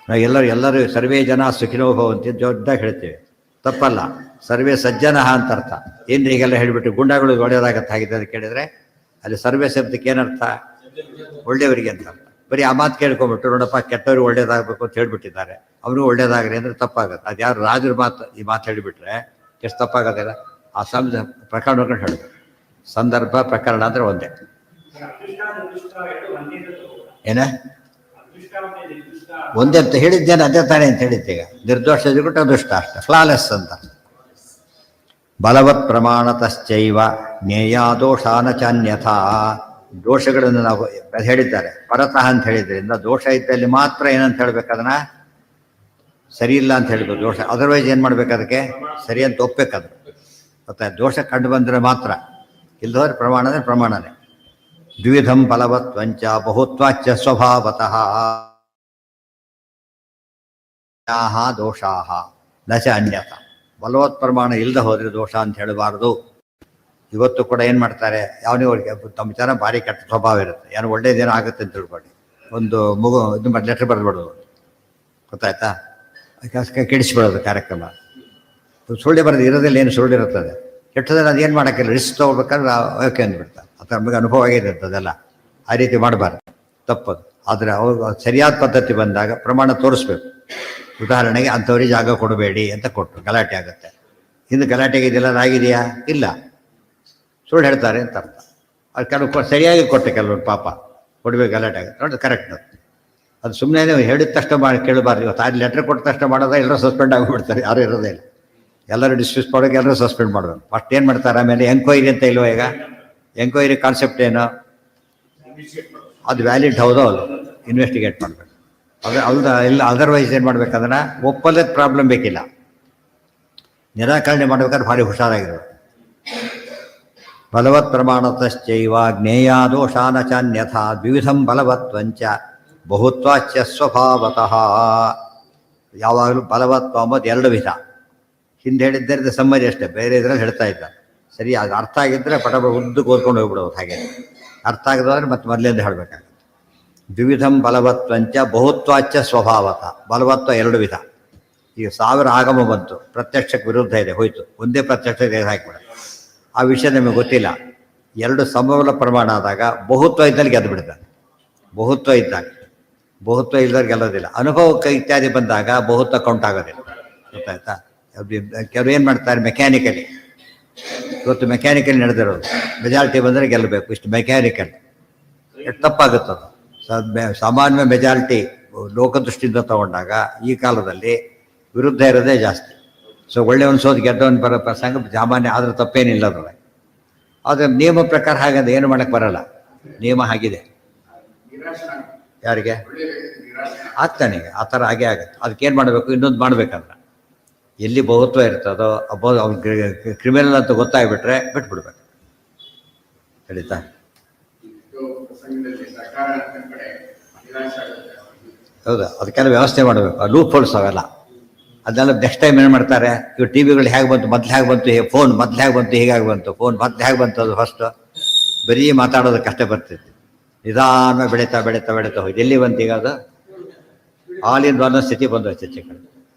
A: ನಾವು ಎಲ್ಲರೂ ಸರ್ವೇ ಜನ ಸುಖಿನೋಭವ ಅಂತ ದೊಡ್ಡದಾಗಿ ಹೇಳ್ತೇವೆ, ತಪ್ಪಲ್ಲ. ಸರ್ವೇ ಸಜ್ಜನ ಅಂತ ಅರ್ಥ. ಏನ್ರಿ ಈಗೆಲ್ಲ ಹೇಳಿಬಿಟ್ಟು ಗುಂಡಗಳು ಒಳ್ಳೆಯದಾಗತ್ತೆ ಹಾಗಿದೆ ಅಂತ ಕೇಳಿದರೆ, ಅಲ್ಲಿ ಸರ್ವೇ ಶಬ್ದಕ್ಕೆ ಏನರ್ಥ? ಒಳ್ಳೆಯವರಿಗೆ ಅಂತ ಅರ್ಥ. ಬರೀ ಆ ಮಾತು ಕೇಳ್ಕೊಂಬಿಟ್ಟು, ನೋಡಪ್ಪ ಕೆಟ್ಟವ್ರಿಗೆ ಒಳ್ಳೇದಾಗಬೇಕು ಅಂತ ಹೇಳ್ಬಿಟ್ಟಿದ್ದಾರೆ, ಅವ್ರಿಗೂ ಒಳ್ಳೇದಾಗಲಿ ಅಂದರೆ ತಪ್ಪಾಗುತ್ತೆ. ಅದು ಯಾರು ರಾಜರ ಮಾತು ಈ ಮಾತು ಹೇಳಿಬಿಟ್ರೆ ಎಷ್ಟು ತಪ್ಪಾಗೋದಿಲ್ಲ. ಆ ಪ್ರಕರಣ ನೋಡ್ಕೊಂಡು ಹೇಳಬೇಕು. ಸಂದರ್ಭ ಪ್ರಕರಣ ಅಂದರೆ ಒಂದೇ. ಏನ ಒಂದೇ ಅಂತ ಹೇಳಿದ್ದೇನೆ, ಅದೇ ತಾನೇ ಅಂತ ಹೇಳಿದ್ದೆ. ಈಗ ನಿರ್ದೋಷ ಇದ್ಬಿಟ್ಟು ಅದೃಷ್ಟ ಅಷ್ಟೆ, ಫ್ಲಾಲೆಸ್ ಅಂತ. ಬಲವತ್ ಪ್ರಮಾಣತಶ್ಚೈವ ಜ್ಞೇಯ ದೋಷಾನ ಚಾನ್ಯಥಾ. ದೋಷಗಳನ್ನು ನಾವು ಹೇಳಿದ್ದಾರೆ ಪರತಃ ಅಂತ ಹೇಳಿದ್ರಿಂದ, ದೋಷ ಇದ್ದಲ್ಲಿ ಮಾತ್ರ ಏನಂತ ಹೇಳ್ಬೇಕು, ಅದನ್ನ ಸರಿ ಇಲ್ಲ ಅಂತ ಹೇಳ್ಬೋದು ದೋಷ. ಅದರ್ವೈಸ್ ಏನು ಮಾಡ್ಬೇಕು, ಅದಕ್ಕೆ ಸರಿ ಅಂತ ಒಪ್ಪಬೇಕಾದ್ರೆ. ಮತ್ತೆ ದೋಷ ಕಂಡು ಬಂದರೆ ಮಾತ್ರ, ಇಲ್ಲದವ್ರೆ ಪ್ರಮಾಣ ಅಂದರೆ ಪ್ರಮಾಣನೇ. ದ್ವಿಧಂ ಫಲವತ್ವಂಚ ಬಹುತ್ವಾಚ್ಚ ಸ್ವಭಾವತಃ ದೋಷಾಹ ನ ಚ ಅನ್ಯಥ. ಬಲವತ್ ಪ್ರಮಾಣ ಇಲ್ಲದೆ ಹೋದರೆ ದೋಷ ಅಂತ ಹೇಳಬಾರ್ದು. ಇವತ್ತು ಕೂಡ ಏನು ಮಾಡ್ತಾರೆ, ಅವನಿಗೆ ತಮ್ಮ ಜನ ಭಾರಿ ಕೆಟ್ಟ ಸ್ವಭಾವ ಇರುತ್ತೆ, ಏನೋ ಒಳ್ಳೇದೇನೋ ಆಗುತ್ತೆ ಅಂತ ತಿಳ್ಕೊಳ್ಳಿ, ಒಂದು ಮಗು ಇದು ಲೆಟ್ರ್ ಬರೆದ್ಬಿಡೋದು, ಗೊತ್ತಾಯ್ತಾ, ಕೆಡಿಸ್ಬಿಡೋದು ಕಾರ್ಯಕ್ರಮ. ಸುಳ್ಳು ಬರೋದು ಇರೋದಿಲ್ಲ, ಏನು ಸುಳ್ಳು ಇರುತ್ತದೆ, ಕೆಟ್ಟದಲ್ಲಿ ಅದು ಏನು ಮಾಡೋಕ್ಕಿಲ್ಲ, ರಿಸ್ಕ್ ತೊಗೊಳ್ಬೇಕಾದ್ರೆ ಓಕೆ ಅಂದ್ಬಿಡ್ತಾರೆ. ಅಥವಾ ನಮಗೆ ಅನುಭವ ಆಗಿದೆ ಅದೆಲ್ಲ, ಆ ರೀತಿ ಮಾಡಬಾರ್ದು, ತಪ್ಪದು. ಆದರೆ ಅವ್ರು ಸರಿಯಾದ ಪದ್ಧತಿ ಬಂದಾಗ ಪ್ರಮಾಣ ತೋರಿಸ್ಬೇಕು. ಉದಾಹರಣೆಗೆ ಅಂಥವ್ರಿಗೆ ಜಾಗ ಕೊಡಬೇಡಿ ಅಂತ ಕೊಟ್ಟರು, ಗಲಾಟೆ ಆಗುತ್ತೆ. ಹಿಂದೆ ಗಲಾಟೆಗೆ ಇದೆಲ್ಲ ಆಗಿದೆಯಾ? ಇಲ್ಲ, ಸುಳ್ಳು ಹೇಳ್ತಾರೆ ಅಂತ ಅರ್ಥ. ಅದು ಕೆಲವು ಸರಿಯಾಗಿ ಕೊಟ್ಟೆ, ಕೆಲವರು ಪಾಪ ಕೊಡಬೇಕು, ಗಲಾಟೆ ಆಗುತ್ತೆ ನೋಡಿ, ಕರೆಕ್ಟ್. ಅದು ಸುಮ್ಮನೆ ಹೇಳಿದ ತಕ್ಷಣ ಮಾಡಿ ಕೇಳಬಾರ್ದು. ಇವತ್ತು ಆ ಲೆಟ್ರ್ ಕೊಟ್ಟ ತಕ್ಷಣ ಮಾಡೋದ, ಎಲ್ಲರೂ ಸಸ್ಪೆಂಡ್ ಆಗಿಬಿಡ್ತಾರೆ, ಯಾರು ಇರೋದೇ ಇಲ್ಲ. ಎಲ್ಲರೂ ಡಿಸ್ಮಿಸ್ ಮಾಡೋಕೆ ಎಲ್ಲರೂ ಸಸ್ಪೆಂಡ್ ಮಾಡಬೇಕು. ಫಸ್ಟ್ ಏನು ಮಾಡ್ತಾರೆ, ಆಮೇಲೆ ಎಂಕ್ವೈರಿ ಅಂತ ಇಲ್ವ? ಈಗ ಎಂಕ್ವೈರಿ ಕಾನ್ಸೆಪ್ಟ್ ಏನು? ಅದು ವ್ಯಾಲಿಡ್ ಹೌದೋ ಅಲ್ಲ ಇನ್ವೆಸ್ಟಿಗೇಟ್ ಮಾಡಬೇಕು. ಅದು ಇಲ್ಲ, ಅದರ್ವೈಸ್ ಏನು ಮಾಡ್ಬೇಕು, ಅದನ್ನು ಒಪ್ಪಲ್ಲದ ಪ್ರಾಬ್ಲಮ್ ಬೇಕಿಲ್ಲ, ನಿರಾಕರಣೆ ಮಾಡ್ಬೇಕಾದ್ರೆ ಭಾರಿ ಹುಷಾರಾಗಿರೋದು. ಬಲವತ್ ಪ್ರಮಾಣತಶ್ಚೈವ ಜ್ಞೇಯಾದೋಷಾನ ಚಾನ್ಯಥಾ ದ್ವಿಧಂ ಬಲವತ್ವಂಚ ಬಹುತ್ವಾಚ್ಚ ಸ್ವಭಾವತಃ. ಯಾವಾಗಲೂ ಬಲವತ್ವ ಅಂಬೋದು ಎರಡು ವಿಧ. ಹಿಂದೆ ಹೇಳಿದ್ದರಿಂದ ಸಮ್ಮರಿ ಅಷ್ಟೇ, ಬೇರೆ ಇದ್ರಲ್ಲಿ ಹೇಳ್ತಾ ಇದ್ದ. ಸರಿ, ಅದು ಅರ್ಥ ಆಗಿದ್ದರೆ ಉದ್ದಕ್ಕೆ ಓದ್ಕೊಂಡು ಹೋಗ್ಬಿಡೋದು. ಹಾಗೆ ಅರ್ಥ ಆಗದಾದ್ರೆ ಮತ್ತೆ ಮೊದಲಿಂದ ಹೇಳಬೇಕಾಗುತ್ತೆ. ದ್ವಿಧಂ ಬಲವತ್ವಂಚ ಬಹುತ್ವಾಚ್ಚ ಸ್ವಭಾವತ. ಬಲವತ್ವ ಎರಡು ವಿಧ. ಈಗ 1000 ಆಗಮ ಬಂತು, ಪ್ರತ್ಯಕ್ಷಕ್ಕೆ ವಿರುದ್ಧ ಇದೆ, ಹೋಯ್ತು, ಒಂದೇ ಪ್ರತ್ಯಕ್ಷ ಹಾಕಿಬಿಡ. ಆ ವಿಷಯ ನಮಗೆ ಗೊತ್ತಿಲ್ಲ. ಎರಡು ಸಮಬಲ ಪ್ರಮಾಣ ಆದಾಗ ಬಹುತ್ವ ಇದ್ದಲ್ಲಿ ಗೆದ್ದು ಬಿಡ್ತಾನೆ. ಬಹುತ್ವ ಇದ್ದಾಗ, ಬಹುತ್ವ ಇಲ್ದವ್ರು ಗೆಲ್ಲೋದಿಲ್ಲ. ಅನುಭವಕ್ಕೆ ಇತ್ಯಾದಿ ಬಂದಾಗ ಬಹುತ್ವ ಕೌಂಟ್ ಆಗೋದಿಲ್ಲ, ಗೊತ್ತಾಯ್ತಾ. ಕೆಲವು ಏನು ಮಾಡ್ತಾರೆ, ಮೆಕ್ಯಾನಿಕಲಿ, ಇವತ್ತು ಮೆಕ್ಯಾನಿಕಲ್ ನಡೆದಿರೋದು, ಮೆಜಾರಿಟಿ ಬಂದರೆ ಗೆಲ್ಲಬೇಕು, ಇಷ್ಟು ಮೆಕ್ಯಾನಿಕಲ್, ಎಷ್ಟು ತಪ್ಪಾಗುತ್ತದು. ಸಾಮಾನ್ಯ ಮೆಜಾರಿಟಿ ಲೋಕದೃಷ್ಟಿಯಿಂದ ತಗೊಂಡಾಗ ಈ ಕಾಲದಲ್ಲಿ ವಿರುದ್ಧ ಇರೋದೇ ಜಾಸ್ತಿ. ಸೊ ಒಳ್ಳೆಯವನು ಸೋದು ಗೆದ್ದವನು ಬರೋ ಪ್ರಸಂಗ ಸಾಮಾನ್ಯ, ಆದರೂ ತಪ್ಪೇನಿಲ್ಲ ಅದರೊಳಗೆ. ಆದರೆ ನಿಯಮ ಪ್ರಕಾರ ಹಾಗಂದ್ರೆ ಏನು ಮಾಡೋಕ್ಕೆ ಬರಲ್ಲ, ನಿಯಮ ಆಗಿದೆ. ಯಾರಿಗೆ ಆಗ್ತಾನೆ ಆ ಥರ ಹಾಗೆ ಆಗುತ್ತೆ. ಅದಕ್ಕೇನು ಮಾಡಬೇಕು, ಇನ್ನೊಂದು ಮಾಡಬೇಕಂದ್ರೆ ಎಲ್ಲಿ ಬಹುತ್ವ ಇರ್ತದೋ ಅವ್ನು ಕ್ರಿಮಿನಲ್ ಅಂತ ಗೊತ್ತಾಗ್ಬಿಟ್ರೆ ಬಿಟ್ಬಿಡ್ಬೇಕು. ಹೇಳಿತಾ? ಹೌದಾ, ಅದಕ್ಕೆಲ್ಲ ವ್ಯವಸ್ಥೆ ಮಾಡಬೇಕು. ಲೂಪ್ ಹೋಲ್ಸ್ ಅವೆಲ್ಲ, ಅದನ್ನೆಲ್ಲ ನೆಕ್ಸ್ಟ್ ಟೈಮ್ ಏನು ಮಾಡ್ತಾರೆ, ಇವು ಟಿ ವಿಗಳು ಹೇಗೆ ಬಂತು, ಮೊದಲು ಹೇಗೆ ಬಂತು, ಫೋನ್ ಮೊದಲು ಹೇಗೆ ಬಂತು, ಹೀಗಾಗಿ ಬಂತು, ಫೋನ್ ಮೊದಲು ಹೇಗೆ ಬಂತು, ಅದು ಫಸ್ಟ್ ಬರೀ ಮಾತಾಡೋದಕ್ಕೆ ಅಷ್ಟೇ ಬರ್ತಿತ್ತು. ನಿಧಾನ ಬೆಳೀತಾ ಬೆಳೀತಾ ಬೆಳೀತಾ ಹೋಯ್ತು, ಎಲ್ಲಿ ಬಂತು ಈಗ ಅದು ಆಲ್ ಇನ್ ಒನ್ ಸ್ಥಿತಿ ಬಂದು ಹೆಚ್ಚು ಕಡೆ.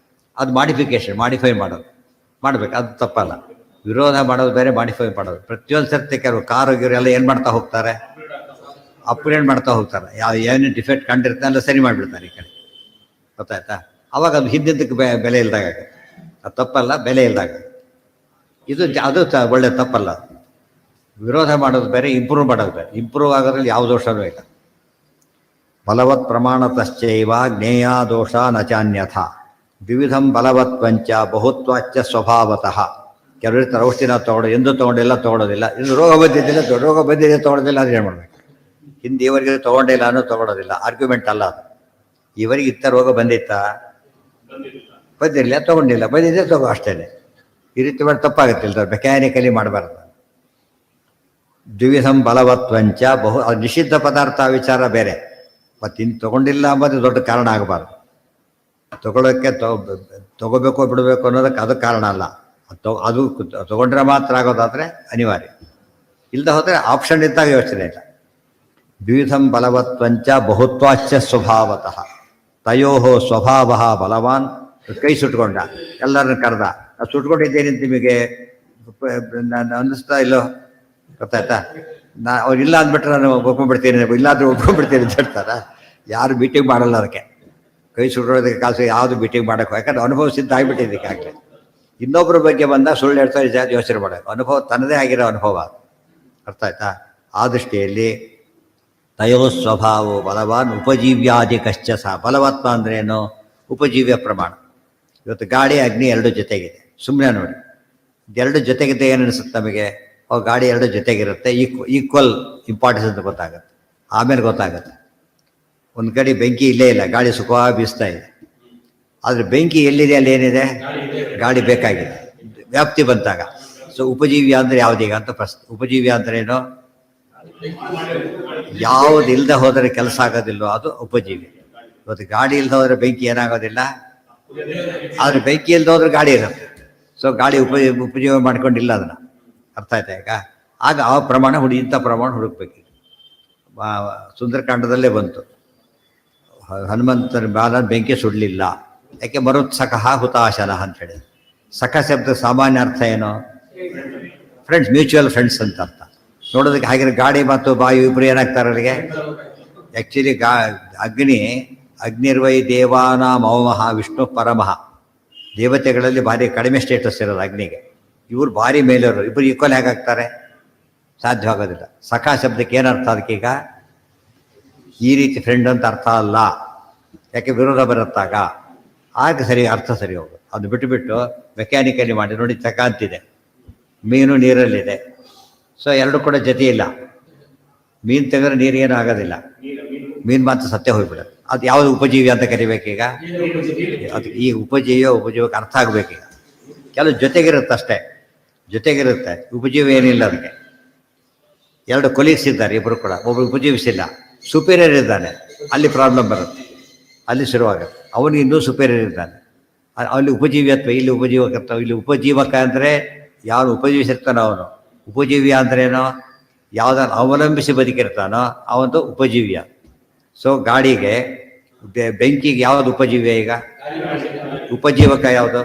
A: ಅದು ಮಾಡಿಫೈ ಮಾಡೋದು ಮಾಡಬೇಕು, ಅದು ತಪ್ಪಲ್ಲ. ವಿರೋಧ ಮಾಡೋದು ಬೇರೆ, ಮಾಡಿಫೈ ಮಾಡೋದು. ಪ್ರತಿಯೊಂದು ಸರ್ತಿ ಕೆಲವು ಕಾರು ಗೀರು ಎಲ್ಲ ಏನು ಮಾಡ್ತಾ ಹೋಗ್ತಾರೆ, ಅಪ್ಗ್ರೇಡ್ ಮಾಡ್ತಾ ಹೋಗ್ತಾರೆ. ಏನು ಡಿಫೆಕ್ಟ್ ಕಂಡಿರ್ತಾರೆ ಎಲ್ಲ ಸರಿ ಮಾಡಿಬಿಡ್ತಾರೆ ಈ ಕಡೆ, ಗೊತ್ತಾಯ್ತಾ. ಅವಾಗ ಅದು ಹಿಂದಿದ್ದಕ್ಕೆ ಬೆಲೆ ಇಲ್ದಾಗ ಆಗುತ್ತೆ. ಅದು ತಪ್ಪಲ್ಲ, ಬೆಲೆ ಇಲ್ದಾಗ. ಇದು ಅದು ಒಳ್ಳೆ ತಪ್ಪಲ್ಲ. ವಿರೋಧ ಮಾಡೋದು ಬೇರೆ, ಇಂಪ್ರೂವ್ ಮಾಡೋದು ಬೇರೆ. ಇಂಪ್ರೂವ್ ಆಗೋದ್ರಲ್ಲಿ ಯಾವ ದೋಷವೂ ಇಲ್ಲ. ಬಲವತ್ ಪ್ರಮಾಣತಶ್ಚೈವ ಜ್ಞೇಯ ದೋಷ ನಚಾನ್ಯಥ ದ್ವಿಧಂ ಬಲವತ್ವಂಚ ಬಹುತ್ವಾಚ್ಚ ಸ್ವಭಾವತಃ. ಕೆಲವರು ಔಷಧಿನ ತೊಗೊಳ್ಳೋದು, ಎಂದೂ ತೊಗೊಂಡಿಲ್ಲ, ತೊಗೊಳೋದಿಲ್ಲ. ಇನ್ನು ರೋಗ ಬಂದಿದ್ದಿಲ್ಲ, ರೋಗ ಬಂದಿದೆ, ತೊಗೊಳೋದಿಲ್ಲ, ಅದು ಏನು ಮಾಡಬೇಕು. ಹಿಂದೆ ಇವರಿಗೆ ತೊಗೊಂಡಿಲ್ಲ ಅನ್ನೋ ತೊಗೊಳೋದಿಲ್ಲ, ಆರ್ಗ್ಯುಮೆಂಟ್ ಅಲ್ಲ ಅದು. ಇವರಿಗೆ ಇತ್ತ ರೋಗ ಬಂದಿತ್ತಾ, ಬಂದಿರಲಿಲ್ಲ, ತೊಗೊಂಡಿಲ್ಲ, ಬಂದಿದ್ದೆ ತಗೋ, ಅಷ್ಟೇ. ಈ ರೀತಿ ಮಾಡಿ ತಪ್ಪಾಗುತ್ತೆ. ಇಲ್ದ ಮೆಕ್ಯಾನಿಕಲಿ ಮಾಡಬಾರ್ದು. ದ್ವಿಧಂ ಬಲವತ್ವಂಚ ಅದು ನಿಷಿದ್ಧ ಪದಾರ್ಥ ವಿಚಾರ ಬೇರೆ, ಮತ್ತು ಇನ್ನು ತೊಗೊಂಡಿಲ್ಲ ಅಂಬೋದು ದೊಡ್ಡ ಕಾರಣ ಆಗಬಾರ್ದು. ತೊಗೊಳೋಕ್ಕೆ ತೊಗೋಬೇಕು ಬಿಡಬೇಕು ಅನ್ನೋದಕ್ಕೆ ಅದು ಕಾರಣ ಅಲ್ಲ. ಅದು ತೊಗೊಂಡ್ರೆ ಮಾತ್ರ ಆಗೋದಾದರೆ ಅನಿವಾರ್ಯ, ಇಲ್ಲದೆ ಹೋದರೆ ಆಪ್ಷನ್ ಇದ್ದಾಗ ಯೋಚನೆ ಇಲ್ಲ. ದ್ವಿಧಂ ಬಲವತ್ವಂಚ ಬಹುತ್ವಾಚ್ಚ ಸ್ವಭಾವತಃ ತಯೋ ಸ್ವಭಾವ ಬಲವಾನ್. ಕೈ ಸುಟ್ಕೊಂಡ, ಎಲ್ಲರನ್ನ ಕರೆದ, ಅದು ಸುಟ್ಕೊಂಡಿದ್ದೇನೆ ನಿಮಗೆ ಅನ್ನಿಸ್ತಾ ಇಲ್ಲೋ, ಗೊತ್ತಾಯ್ತಾ. ಅವ್ರು ಇಲ್ಲ ಅಂದ್ಬಿಟ್ರೆ ನಾನು ಒಪ್ಕೊಂಡ್ಬಿಡ್ತೀನಿ, ಇಲ್ಲಾಂದ್ರೆ ಒಪ್ಕೊಂಡ್ಬಿಡ್ತೀನಿ ಅಂತ ಹೇಳ್ತಾರ. ಯಾರು ಮೀಟಿಂಗ್ ಮಾಡಲ್ಲ ಅದಕ್ಕೆ. ಕೈ ಸುಟ್ಟೋದಕ್ಕೆ ಕಾಸು ಯಾವುದು ಮೀಟಿಂಗ್ ಮಾಡೋಕ್ಕೆ, ಯಾಕಂದ್ರೆ ಅನುಭವ ಸಿದ್ಧ ಆಗಿಬಿಟ್ಟಿದೆ ಈಗಾಗಲೇ. ಇನ್ನೊಬ್ಬರ ಬಗ್ಗೆ ಬಂದಾಗ ಸುಳ್ಳು ಹೇಳ್ತಾರೆ, ಯೋಚನೆ ಮಾಡೋದು. ಅನುಭವ ತನ್ನದೇ ಆಗಿರೋ ಅನುಭವ, ಅರ್ಥ ಆಯ್ತಾ. ಆ ದೃಷ್ಟಿಯಲ್ಲಿ ತಯೋ ಸ್ವಭಾವ ಬಲವಾನ್ ಉಪಜೀವ್ಯಾದಿ ಕಶ್ಚ ಸಹ. ಬಲವತ್ವ ಅಂದ್ರೇನು, ಉಪಜೀವ್ಯ ಪ್ರಮಾಣ. ಇವತ್ತು ಗಾಳಿ ಅಗ್ನಿ ಎರಡು ಜೊತೆಗಿದೆ, ಸುಮ್ಮನೆ ನೋಡಿ. ಎರಡು ಜೊತೆಗಿದ್ದ ಏನು ಅನಿಸುತ್ತೆ ನಮಗೆ, ಗಾಡಿ ಎರಡು ಜೊತೆಗಿರುತ್ತೆ, ಈಕ್ವಲ್ ಇಂಪಾರ್ಟೆನ್ಸ್ ಅಂತ ಗೊತ್ತಾಗುತ್ತೆ. ಆಮೇಲೆ ಗೊತ್ತಾಗುತ್ತೆ ಒಂದು ಕಡೆ ಬೆಂಕಿ ಇಲ್ಲೇ ಇಲ್ಲ, ಗಾಳಿ ಸುಖವಾಗಿ ಬೀಸ್ತಾ ಇದೆ. ಆದರೆ ಬೆಂಕಿ ಎಲ್ಲಿದೆ ಅಲ್ಲಿ ಏನಿದೆ, ಗಾಳಿ ಬೇಕಾಗಿದೆ. ವ್ಯಾಪ್ತಿ ಬಂತಾಗ. ಸೊ ಉಪಜೀವ್ಯ ಅಂದರೆ ಯಾವುದೀಗ ಅಂತ ಪ್ರಶ್ನೆ. ಉಪಜೀವ್ಯ ಅಂದ್ರೆ ಏನು, ಯಾವುದು ಇಲ್ಲದೆ ಹೋದರೆ ಕೆಲಸ ಆಗೋದಿಲ್ಲೋ ಅದು ಉಪಜೀವಿ. ಇವತ್ತು ಗಾಡಿ ಇಲ್ಲದೆ ಹೋದರೆ ಬೆಂಕಿ ಏನಾಗೋದಿಲ್ಲ, ಆದರೆ ಬೆಂಕಿ ಇಲ್ಲದೆ ಹೋದ್ರೆ ಗಾಡಿ ಇರುತ್ತೆ. ಸೊ ಗಾಡಿ ಉಪಜೀವ ಮಾಡ್ಕೊಂಡಿಲ್ಲ ಅದನ್ನು. ಅರ್ಥ ಆಯ್ತಾ ಈಗ? ಆಗ ಆ ಪ್ರಮಾಣ ಇಂಥ ಪ್ರಮಾಣ ಹುಡುಕ್ಬೇಕು. ಸುಂದರಕಾಂಡದಲ್ಲೇ ಬಂತು, ಹನುಮಂತನ ಬಾಲ ಬೆಂಕಿ ಸುಡಲಿಲ್ಲ, ಯಾಕೆ ಮರುತ್ಸಕಃ ಹುತಾಶನಃ ಅಂತ ಹೇಳಿ. ಸಖ ಶಬ್ದ ಸಾಮಾನ್ಯ ಅರ್ಥ ಏನು? ಫ್ರೆಂಡ್ಸ್, ಮ್ಯೂಚುವಲ್ ಫ್ರೆಂಡ್ಸ್ ಅಂತ ಅರ್ಥ. ನೋಡೋದಕ್ಕೆ ಹಾಗೆ ಗಾಡಿ ಮತ್ತು ವಾಯು ಇಬ್ಬರು ಏನಾಗ್ತಾರೆ ಅಲ್ಲಿಗೆ? ಆ್ಯಕ್ಚುಲಿ ಅಗ್ನಿರ್ವೈ ದೇವಾನಾಂ ಅವಮಃ ವಿಷ್ಣು ಪರಮಃ. ದೇವತೆಗಳಲ್ಲಿ ಭಾರಿ ಕಡಿಮೆ ಸ್ಟೇಟಸ್ ಇರೋದು ಅಗ್ನಿಗೆ, ಇವ್ರು ಭಾರಿ ಮೇಲಿರೋರು. ಇಬ್ಬರು ಈಕ್ವಲ್ ಹೇಗಾಗ್ತಾರೆ? ಸಾಧ್ಯವಾಗೋದಿಲ್ಲ. ಸಖ ಶಬ್ದಕ್ಕೆ ಏನರ್ಥ ಅದಕ್ಕೀಗ? ಈ ರೀತಿ ಫ್ರೆಂಡ್ ಅಂತ ಅರ್ಥ ಅಲ್ಲ, ಯಾಕೆ ವಿರೋಧ ಬರುತ್ತಾಗ ಆಗ ಸರಿ ಅರ್ಥ ಸರಿ ಹೋಗೋದು. ಅದು ಬಿಟ್ಟುಬಿಟ್ಟು ಮೆಕ್ಯಾನಿಕಲಿ ಮಾಡಿ ನೋಡಿ, ಚಕ ಅಂತಿದೆ, ಮೀನು ನೀರಲ್ಲಿದೆ, ಸೊ ಎರಡು ಕೂಡ ಜೊತೆ ಇಲ್ಲ. ಮೀನು ತೆಗೆದ್ರೆ ನೀರೇನು ಆಗೋದಿಲ್ಲ, ಮೀನು ಮಾತ್ರ ಸತ್ಯ ಹೋಗ್ಬಿಡೋದು. ಅದು ಯಾವುದು ಉಪಜೀವಿ ಅಂತ ಕರಿಬೇಕೀಗ? ಅದು ಈ ಉಪಜೀವಕ್ಕೆ ಅರ್ಥ ಆಗಬೇಕೀಗ. ಕೆಲವು ಜೊತೆಗಿರುತ್ತೆ ಅಷ್ಟೇ, ಜೊತೆಗಿರುತ್ತೆ, ಉಪಜೀವಿ ಏನಿಲ್ಲ ಅದಕ್ಕೆ. ಎರಡು ಕೊಲೀಗ್ಸ್ ಇದ್ದಾರೆ, ಇಬ್ಬರು ಕೂಡ, ಒಬ್ಬರು ಉಪಜೀವಿಸಿಲ್ಲ, ಸುಪೀರಿಯರ್ ಇದ್ದಾನೆ, ಅಲ್ಲಿ ಪ್ರಾಬ್ಲಮ್ ಬರುತ್ತೆ, ಅಲ್ಲಿ ಶುರುವಾಗುತ್ತೆ. ಅವನಿಗೆ ಇನ್ನೂ ಸುಪೀರಿಯರ್ ಇದ್ದಾನೆ, ಅಲ್ಲಿ ಉಪಜೀವಿಯತ್ವ, ಇಲ್ಲಿ ಉಪಜೀವಕತ್ವ. ಇಲ್ಲಿ ಉಪಜೀವಕ ಅಂದರೆ ಯಾರು ಉಪಜೀವಿಸಿರ್ತಾನೋ ಅವನು. ಉಪಜೀವಿ ಅಂದ್ರೇನೋ ಯಾವುದನ್ನು ಅವಲಂಬಿಸಿ ಬದುಕಿರ್ತಾನೋ ಅವನು ಉಪಜೀವಿಯ. ಸೊ ಗಾಡಿಗೆ ಬೆಂಕಿಗೆ ಯಾವುದು ಉಪಜೀವಿಯ? ಈಗ ಉಪಜೀವಕ ಯಾವುದು?